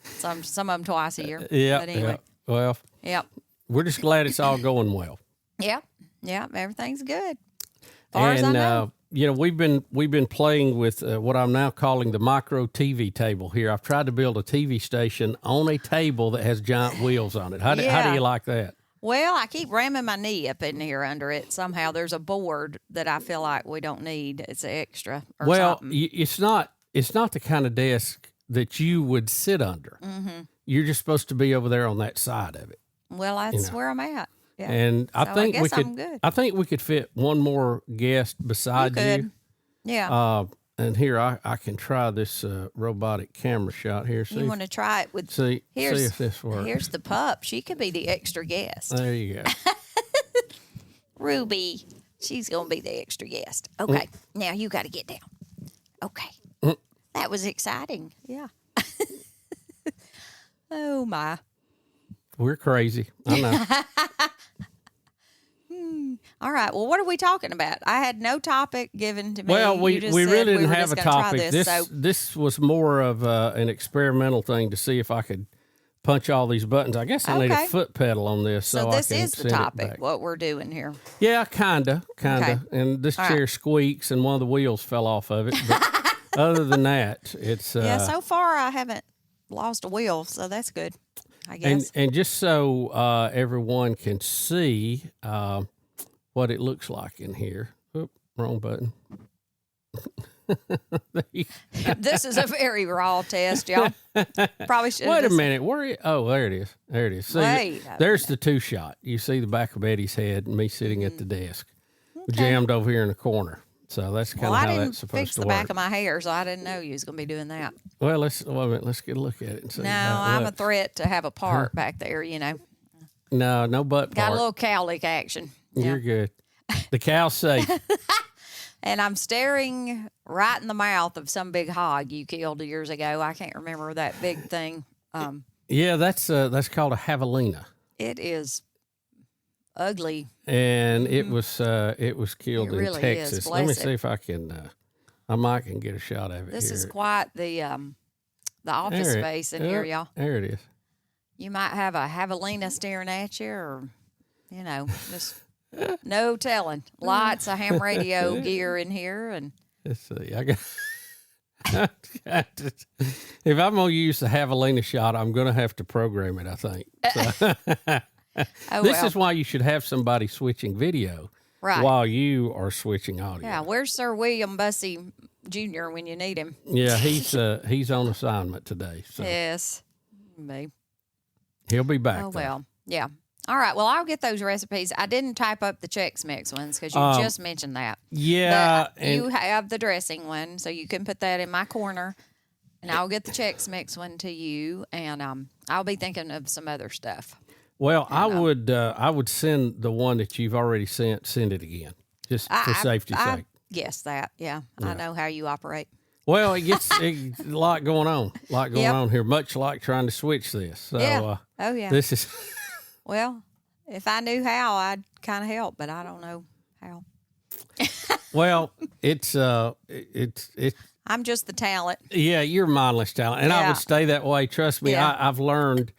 Some of them twice a year. Yeah. But anyway. Yeah. Well, yep. We're just glad it's all going well. Yeah. Yeah. Everything's good. As far as I know. We've been playing with what I'm now calling the micro TV table here. I've tried to build a TV station on a table that has giant wheels on it. How do you like that? Well, I keep ramming my knee up in here under it. Somehow there's a board that I feel like we don't need. It's extra or something. It's not the kind of desk that you would sit under. Mm-hmm. You're just supposed to be over there on that side of it. Well, that's where I'm at. Yeah. And I think we could fit one more guest beside you. Yeah. And here I can try this robotic camera shot here. You want to try it with? See if this works. Here's the pup. She could be the extra guest. There you go. Ruby, she's gonna be the extra guest. Okay, now you got to get down. Okay, that was exciting. Yeah. Oh my. We're crazy. I know. All right. Well, what are we talking about? I had no topic given to me. Well, we really didn't have a topic. This was more of an experimental thing to see if I could punch all these buttons. I guess I need a foot pedal on this. So this I can is the send it topic, back. what we're doing here. Yeah, kinda. Okay. And this chair squeaks, and one of the wheels fell off of it. But other than that, it's so far I haven't lost a wheel, so that's good, I guess. And just so everyone can see what it looks like in here. Oop, wrong button. This is a very raw test, y'all. Probably should. Wait a minute. There it is. There it is. See, there's the 2-shot. You see the back of Betty's head and me sitting at the desk, jammed over here in the corner. So that's kind of how that's supposed to work. I didn't fix the back of my hair, so I didn't know you was going to be doing that. Well, let's get a look at it and see. No, I'm a threat to have a part back there, No butt part. Got a little cowlick action. You're good. The cow's safe. And I'm staring right in the mouth of some big hog you killed years ago. I can't remember that big thing. Yeah, that's called a javelina. It is ugly. And it was killed in Texas. Let me see if I can I might can get a shot of it. This here. is quite the office space in here, y'all. There it is. You might have a javelina staring at you, or just no telling. Lots of ham radio gear in here. And let's see. If I'm going to use the javelina shot, I'm going to have to program it, I think. So. This is why you should have somebody switching video while you are switching audio. Yeah, where's Sir William Bussey Jr. when you need him? Yeah, he's on assignment today. So. Yes, me. He'll be back. Oh, well, yeah. All right, well, I'll get those recipes. I didn't type up the Chex Mix ones because you just mentioned that. Yeah. You have the dressing one, so you can put that in my corner, and I'll get the Chex Mix one to you, and I'll be thinking of some other stuff. Well, I would send the one that you've already sent. Send it again, just for safety's sake. Yes, that. Yeah, I know how you operate. Well, it's a lot going on. On here, much like trying to switch this. So, yeah. Oh yeah. This is. Well, if I knew how, I'd kind of help, but I don't know how. Well, it's. I'm just the talent. Yeah, you're mindless talent, and I would stay that way. Trust me, I've learned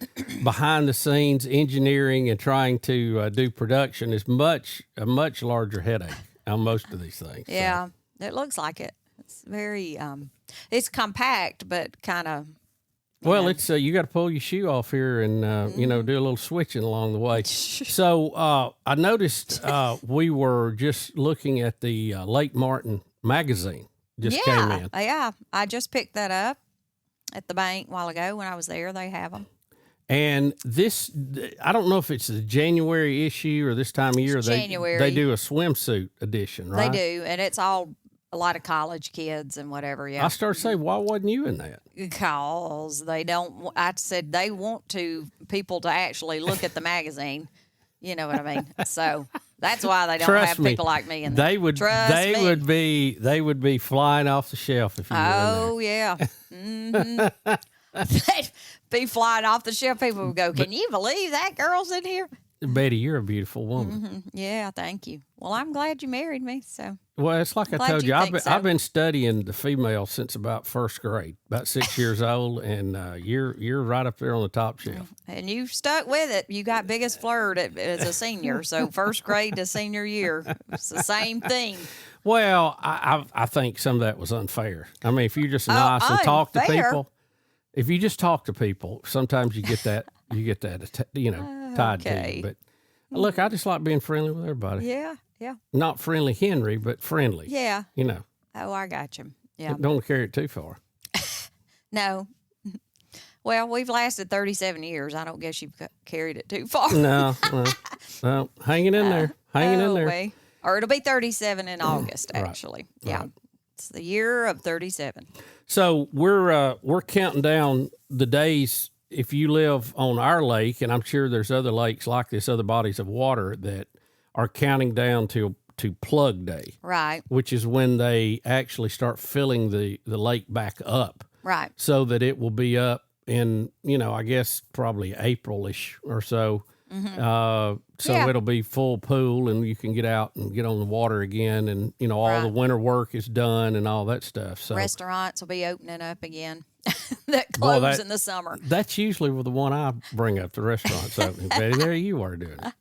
behind the scenes engineering and trying to do production is a much larger headache on most of these things. Yeah, so. It looks like it. It's very, it's compact, but kind of. Well, it's you got to pull your shoe off here and do a little switching along the way. So I noticed we were just looking at the Lake Martin magazine. Just came in. Yeah, I just picked that up at the bank a while ago when I was there. They have them. And this, I don't know if it's the January issue or this time of year. January. They do a swimswimsuit edition, right? They do, and it's all a lot of college kids and whatever. Yeah. I started saying, why wasn't you in that? Because they don't. I said they want people to actually look at the magazine. You know what I mean? So that's why they don't have people like me in there. They would be flying off the shelf if you were in there. Oh yeah. Mm-hmm. They'd be flying off the shelf. People would go, "Can you believe that girl's in here?" Betty, you're a beautiful woman. Mm-hmm. Yeah, thank you. Well, I'm glad you married me. So. Well, it's like I told you, I've been studying the female since about first grade, about 6 years old, and you're right up there on the top shelf. And you stuck with it. You got biggest flirt as a senior, so first grade to senior year, it's the same thing. Well, I think some of that was unfair. I mean, if you're just nice and talk to people, if you just talk to people, sometimes you get that tied to you. But look, I just like being friendly with everybody. Yeah. Yeah. Not friendly Henry, but friendly. Yeah. Oh, I got you. Yeah. Don't carry it too far. No. Well, we've lasted 37 years. I don't guess you've carried it too far. No. Well, hanging in there. Hanging in there. Or it'll be 37 in August, actually. Right. Yeah. Right. It's the year of 37. So we're counting down the days. If you live on our lake, and I'm sure there's other lakes like this, other bodies of water that are counting down to plug day. Right. Which is when they actually start filling the lake back up. Right. So that it will be up in, I guess probably April-ish or so. Mm-hmm. It'll be full pool and you can get out and get on the water again. And, all the winter work is done and all that stuff. So restaurants will be opening up again. that close in the summer. That's usually the one I bring up, the restaurants opening. Betty, there you are doing it.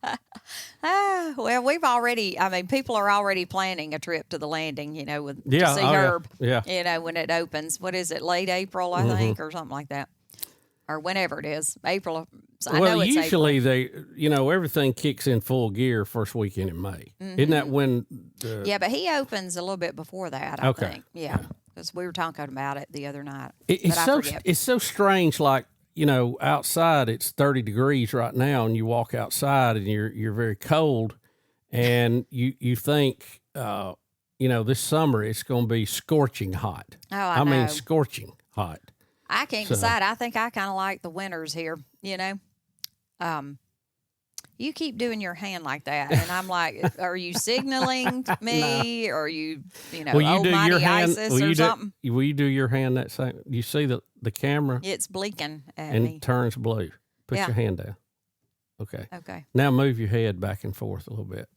Well, people are already planning a trip to the landing, to see Herb. Yeah. When it opens. What is it, late April, I think, or something like that? Or whenever it is. April. I know it's usually April. everything kicks in full gear first weekend in May. Mm-hmm. Isn't that when? Yeah, but he opens a little bit before that, I think. Yeah. Because we were talking about it the other night. It's so strange. Like outside it's 30 degrees right now, and you walk outside and you're very cold, and you think this summer it's going to be scorching hot. Oh, I know. mean scorching hot. I can't decide. I think I kind of like the winters here. You keep doing your hand like that, and I'm like, are you signaling me, or are you, almighty ISIS or something? Will you do your hand that same? You see the camera? It's blinking at and me. It turns blue. Put your hand down. Okay. Okay. Now move your head back and forth a little bit.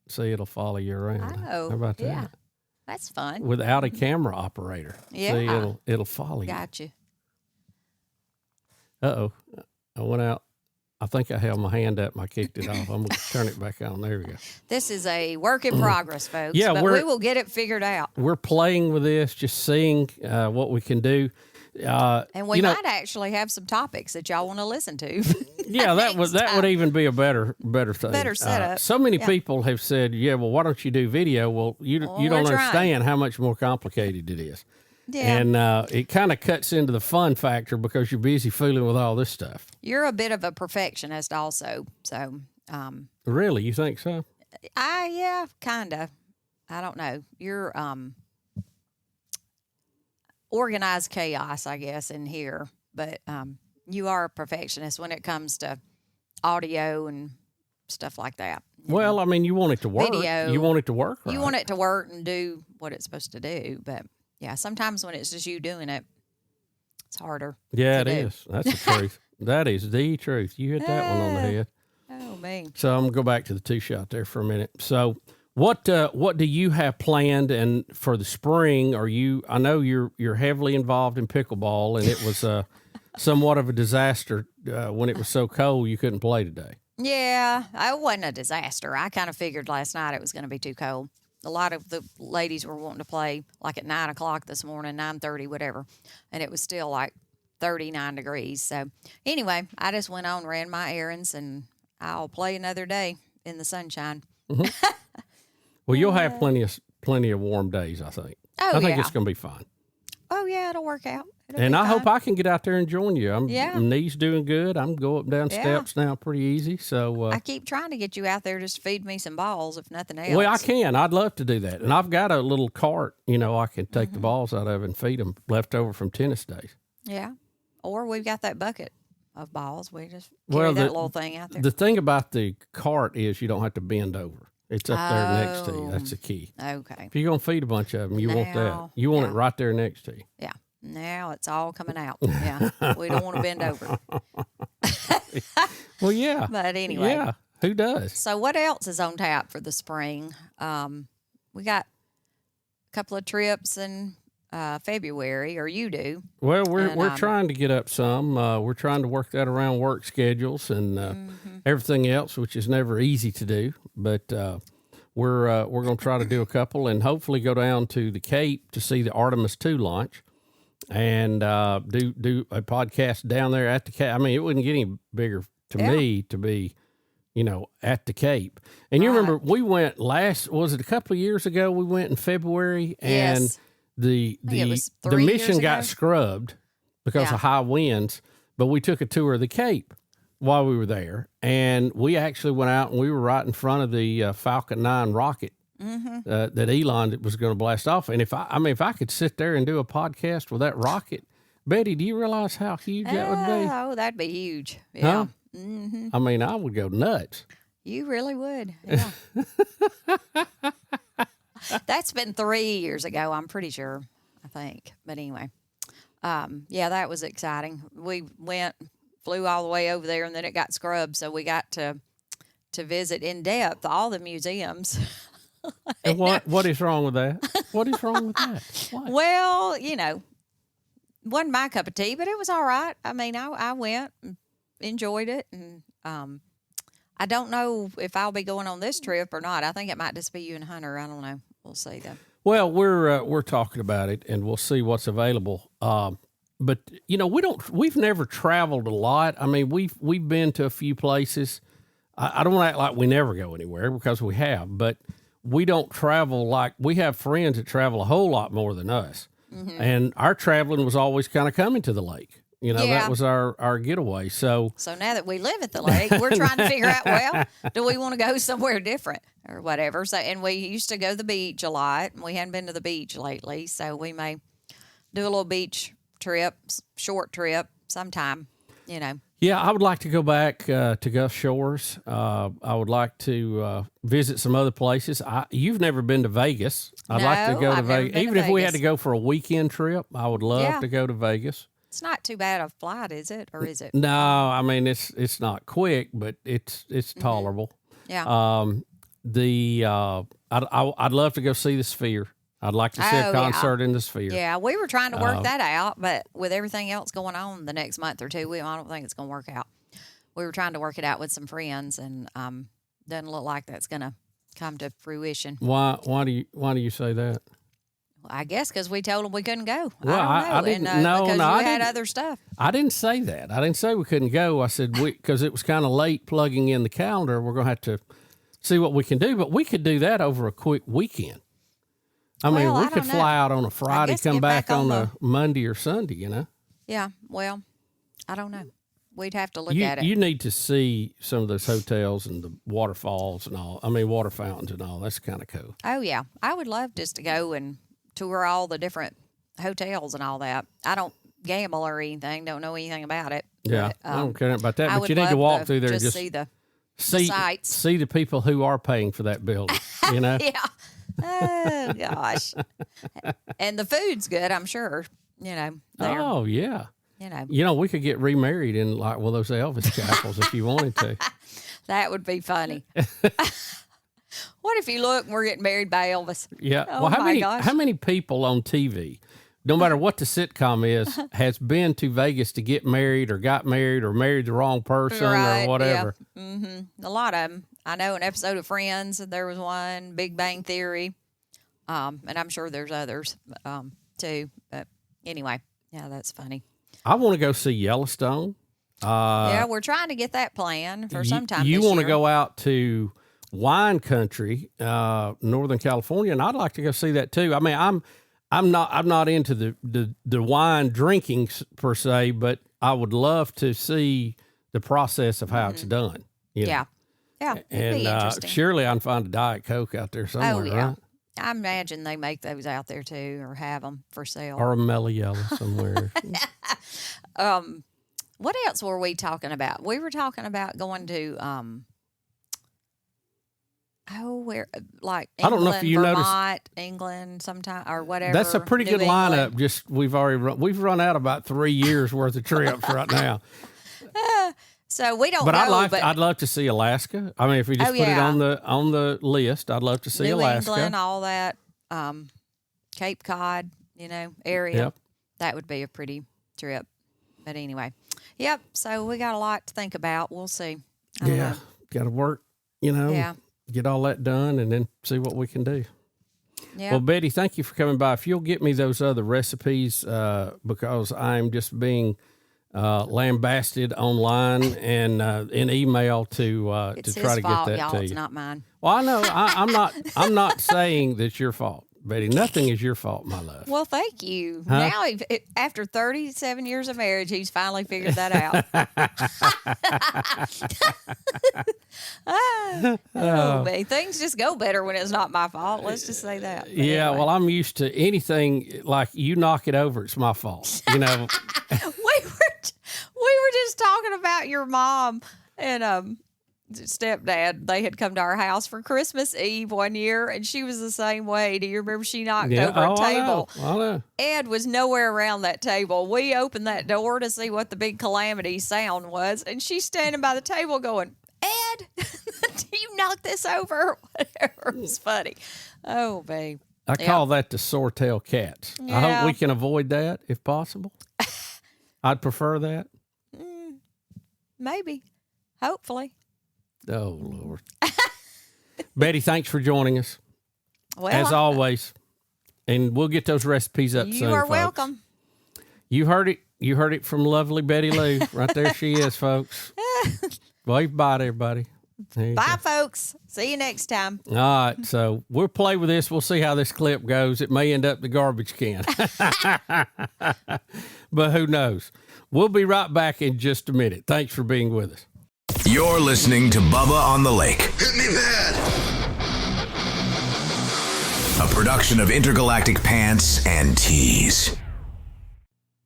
See, it'll follow you around. Oh, how about that? Yeah, that's fun. Without a camera operator. Yeah. See, it'll follow you. Got you. Uh-oh. I went out I think I held my hand up and I kicked it off. I'm going to turn it back on. There we go. This is a work in progress, folks. Yeah, but we will get it figured out. We're playing with this, just seeing what we can do. And we might actually have some topics that y'all want to listen to. Yeah, that would even be a better thing. Better setup. So many people have said, "Yeah, well, why don't you do video?" Well, you don't understand how much more complicated it is. Yeah. And it kind of cuts into the fun factor because you're busy fooling with all this stuff. You're a bit of a perfectionist also. So Really? You think so? yeah, kind of. I don't know. You're organized chaos, I guess, in here. But you are a perfectionist when it comes to audio and stuff like that. Well, I mean, you want it to work. Video. You want it to work, right? You want it to work and do what it's supposed to do. But, yeah, sometimes when it's just you doing it, it's harder. Yeah, it do. is. That's the truth. That is the truth. You hit that one on the head. Oh, man. So I'm going to go back to the two shot there for a minute. So what do you have planned and for the spring? I know you're heavily involved in pickleball, and it was somewhat of a disaster when it was so cold you couldn't play today. Yeah, it wasn't a disaster. I kind of figured last night it was going to be too cold. A lot of the ladies were wanting to play like at 9 o'clock this morning, 9:30, whatever, and it was still like 39 degrees. So anyway, I just went on, ran my errands, and I'll play another day in the sunshine. Mm-hmm. Well, you'll have plenty of warm days, I think. I think it's going to be fine. Oh, yeah, it'll work out. And I hope I can get out there and join you. My knee's doing good. I'm going up and down steps now pretty easy. So I keep trying to get you out there just to feed me some balls, if nothing else. Well, I can. I'd love to do that. And I've got a little cart, I can take the balls out of and feed them left over from tennis days. Yeah. Or we've got that bucket of balls. We just carry that little thing out there. The thing about the cart is you don't have to bend over. It's up there next to you. That's the key. Okay. If you're going to feed a bunch of them, you want that. You want it right there next to you. Yeah. Now it's all coming out. Yeah. We don't want to bend over. Well, yeah. But anyway. Yeah. Who does? So what else is on tap for the spring? We got a couple of trips in February, or you do. Well, we're trying to get up some. We're trying to work that around work schedules and everything else, which is never easy to do. But we're going to try to do a couple and hopefully go down to the Cape to see the Artemis 2 launch and do a podcast down there at the Cape. I mean, it wouldn't get any bigger to me to be, at the Cape. And you remember we went was it a couple of years ago? We went in February and the mission got scrubbed because of high winds, but we took a tour of the Cape while we were there, and we actually went out and we were right in front of the Falcon 9 rocket that Elon was going to blast off. And if I could sit there and do a podcast with that rocket, Betty, do you realize how huge that would be? Oh, that'd be huge. Yeah. Huh? Mm-hmm. I mean, I would go nuts. You really would. Yeah. That's been 3 years ago, I'm pretty sure, I think. But anyway, that was exciting. We flew all the way over there, and then it got scrubbed, so we got to visit in depth all the museums. And what is wrong with that? What is wrong with that? What? Well, wasn't my cup of tea, but it was all right. I mean, I went and enjoyed it, and I don't know if I'll be going on this trip or not. I think it might just be you and Hunter. I don't know. We'll see though. Well, we're talking about it, and we'll see what's available. But we've never traveled a lot. I mean, we've been to a few places. I don't want to act like we never go anywhere because we have, but we don't travel like we have friends that travel a whole lot more than us. Mm-hmm. And our traveling was always kind of coming to the lake. That was our getaway. So now that we live at the lake, we're trying to figure out, well, do we want to go somewhere different or whatever? So, and we used to go to the beach a lot, and we hadn't been to the beach lately. So we may do a little beach trip, short trip sometime, Yeah, I would like to go back to Gulf Shores. I would like to visit some other places. You've never been to Vegas. I'd like to go to Vegas. Even if we had to go for a weekend trip, I would love to go to Vegas. It's not too bad a flight, is it? Or is it? No, I mean, it's not quick, but it's tolerable. Yeah. I'd love to go see the Sphere. I'd like to see a concert in the Sphere. Yeah, we were trying to work that out, but with everything else going on the next month or two, I don't think it's going to work out. we were trying to work it out with some friends, and doesn't look like that's going to come to fruition. Why do you say that? I guess because we told them we couldn't go. Well, I don't know. Because you had other stuff. I didn't say that. I didn't say we couldn't go. I said because it was kind of late plugging in the calendar. We're going to have to see what we can do. But we could do that over a quick weekend. I mean, we could fly out on a Friday, come back on a Monday or Sunday, you know? Yeah, well, I don't know. We'd have to look at it. You need to see some of those hotels and the waterfalls and all. I mean, water fountains and all. That's kind of cool. Oh, yeah. I would love just to go and tour all the different hotels and all that. I don't gamble or anything, don't know anything about it. Yeah, but, I don't care about that. I But you need to walk through there and just see the sights. See the people who are paying for that building, you know? Yeah. Oh, gosh. And the food's good, I'm sure, you know. There. Oh, yeah. You know, we could get remarried in like one of those Elvis chapels if you wanted to. That would be funny. What if you look and we're getting married by Elvis? Yeah. Oh, well, gosh. how many people on TV, no matter what the sitcom is, has been to Vegas to get married or got married or married the wrong person or whatever? Yeah. Mm-hmm. A lot of them. I know an episode of Friends, there was one, Big Bang Theory, and I'm sure there's others too. But anyway, yeah, that's funny. I want to go see Yellowstone. Yeah, we're trying to get that planned for sometime You this want to year. go out to wine country, Northern California, and I'd like to go see that too. I mean, I'm not into the wine drinking per se, but I would love to see the process of how it's done. You know? Yeah, it'd be And interesting. surely I can find a Diet Coke out there somewhere, Oh, yeah. right? I imagine they make those out there too, or have them for sale. Or a Mellow Yellow somewhere. What else were we talking about? We were talking about going to where like England, I don't know if you Vermont, England, sometime or whatever. That's a pretty New good England. lineup. Just we've run out about 3 years worth of trips right now. So we don't But know. I'd love to see Alaska. I mean, if we just put it on the list, I'd love to see New Alaska. England, all that, Cape Cod, area. Yep. That would be a pretty trip. But anyway, yep. So we got a lot to think about. We'll see. I don't know. Got to work. Get all that done, and then see what we can do. Yeah. Well, Betty, thank you for coming by. If you'll get me those other recipes, because I'm just being lambasted online and in email to try to fault, get that y'all. to It's you. not mine. Well, I know I'm not saying that's your fault, Betty. Nothing is your fault, my love. Well, thank you. Huh? Now, after 37 years of marriage, he's finally figured that out. Things just go better when it's not my fault. Let's just say that. But Yeah, anyway. well, I'm used to anything like you knock it over, it's my fault. we were just talking about your mom and stepdad. They had come to our house for Christmas Eve one year, and she was the same way. Do you remember she knocked over a table? I know. Ed was nowhere around that table. We opened that door to see what the big calamity sound was, and she's standing by the table going, Ed, you knocked this over? Whatever. It was funny. Oh, babe. I call that the sore tail cats. I Yeah. hope we can avoid that if possible. I'd prefer that. Maybe. Hopefully. Oh, Lord. Betty, thanks for joining us. Well, as always. And we'll get those recipes up soon. you are folks. welcome. You heard it. You heard it from lovely Betty Lou. Right there she is, folks. Wave bye to everybody. There you Bye, go. folks. See you next time. All right, so we'll play with this. We'll see how this clip goes. It may end up the garbage can. But who knows? We'll be right back in just a minute. Thanks for being with us. You're listening to Bubba on the Lake. Hit me bad. A production of Intergalactic Pants and Tees.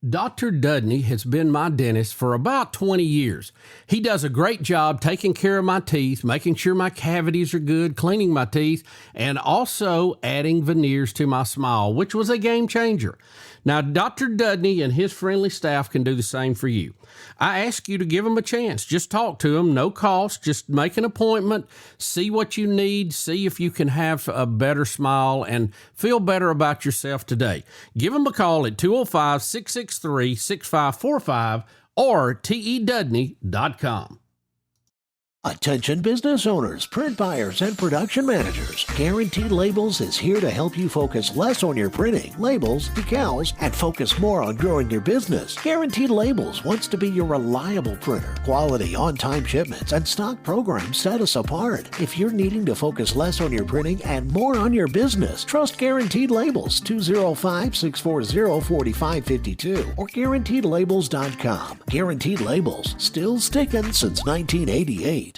Dr. Dudney has been my dentist for about 20 years. He does a great job taking care of my teeth, making sure my cavities are good, cleaning my teeth, and also adding veneers to my smile, which was a game changer. Now, Dr. Dudney and his friendly staff can do the same for you. I ask you to give them a chance. Just talk to them, no cost. Just make an appointment, see what you need, see if you can have a better smile and feel better about yourself today. Give them a call at 205-663-6545 or tedudney.com. Attention business owners, print buyers, and production managers. Guaranteed Labels is here to help you focus less on your printing, labels, decals, and focus more on growing your business. Guaranteed Labels wants to be your reliable printer. Quality, on-time shipments, and stock programs set us apart. If you're needing to focus less on your printing and more on your business, trust Guaranteed Labels, 205-640-4552 or GuaranteedLabels.com. Guaranteed Labels, still sticking since 1988.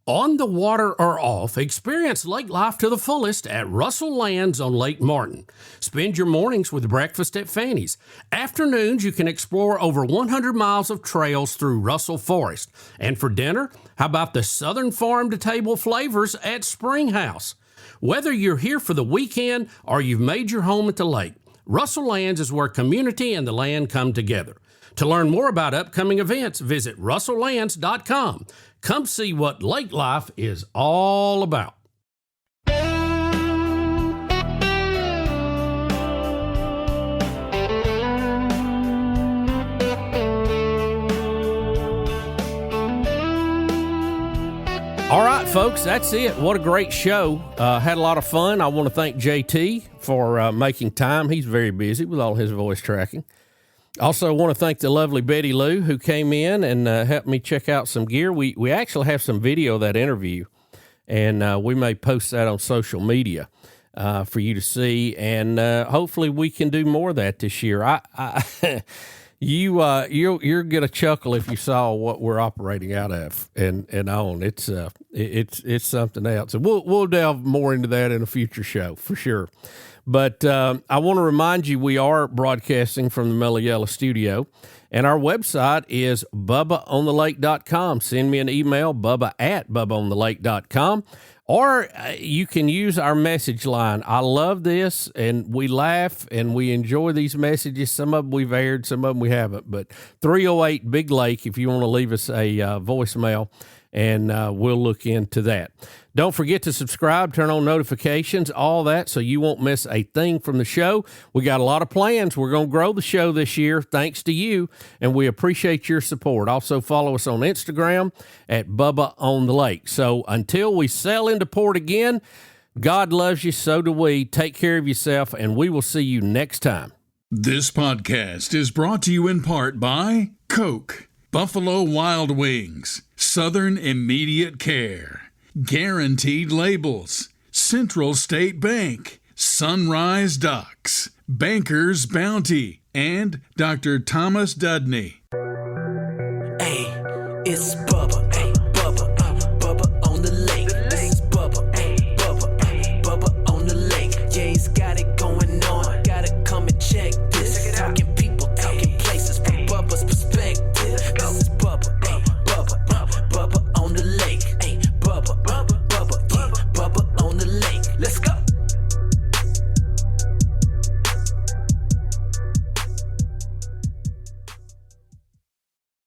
On the water or off, experience lake life to the fullest at Russell Lands on Lake Martin. Spend your mornings with breakfast at Fanny's. Afternoons, you can explore over 100 miles of trails through Russell Forest. And for dinner, how about the Southern farm-to-table flavors at Spring House? Whether you're here for the weekend or you've made your home at the lake, Russell Lands is where community and the land come together. To learn more about upcoming events, visit russelllands.com. Come see what lake life is all about. All right, folks, that's it. What a great show. Had a lot of fun. I want to thank JT for making time. He's very busy with all his voice tracking. Also, want to thank the lovely Betty Lou who came in and helped me check out some gear. We actually have some video of that interview, and we may post that on social media for you to see. And hopefully, we can do more of that this year. You're gonna chuckle if you saw what we're operating out of and on. It's something else. And we'll delve more into that in a future show for sure. But I want to remind you, we are broadcasting from the Mellow Yellow studio, and our website is bubbaonthelake.com. Send me an email, bubba@bubbaonthelake.com, or you can use our message line. I love this, and we laugh, and we enjoy these messages. Some of them we've aired, some of them we haven't, but 308 Big Lake if you want to leave us a voicemail, and we'll look into that. Don't forget to subscribe, turn on notifications, all that, so you won't miss a thing from the show. We got a lot of plans. We're going to grow the show this year, thanks to you, and we appreciate your support. Also, follow us on Instagram at Bubba on the Lake. So until we sail into port again, God loves you, so do we. Take care of yourself, and we will see you next time. This podcast is brought to you in part by Coke, Buffalo Wild Wings, Southern Immediate Care, Guaranteed Labels, Central State Bank, Sunrise Docks, Banker's Bounty, and Dr. Thomas Dudney. Hey, it's Bubba.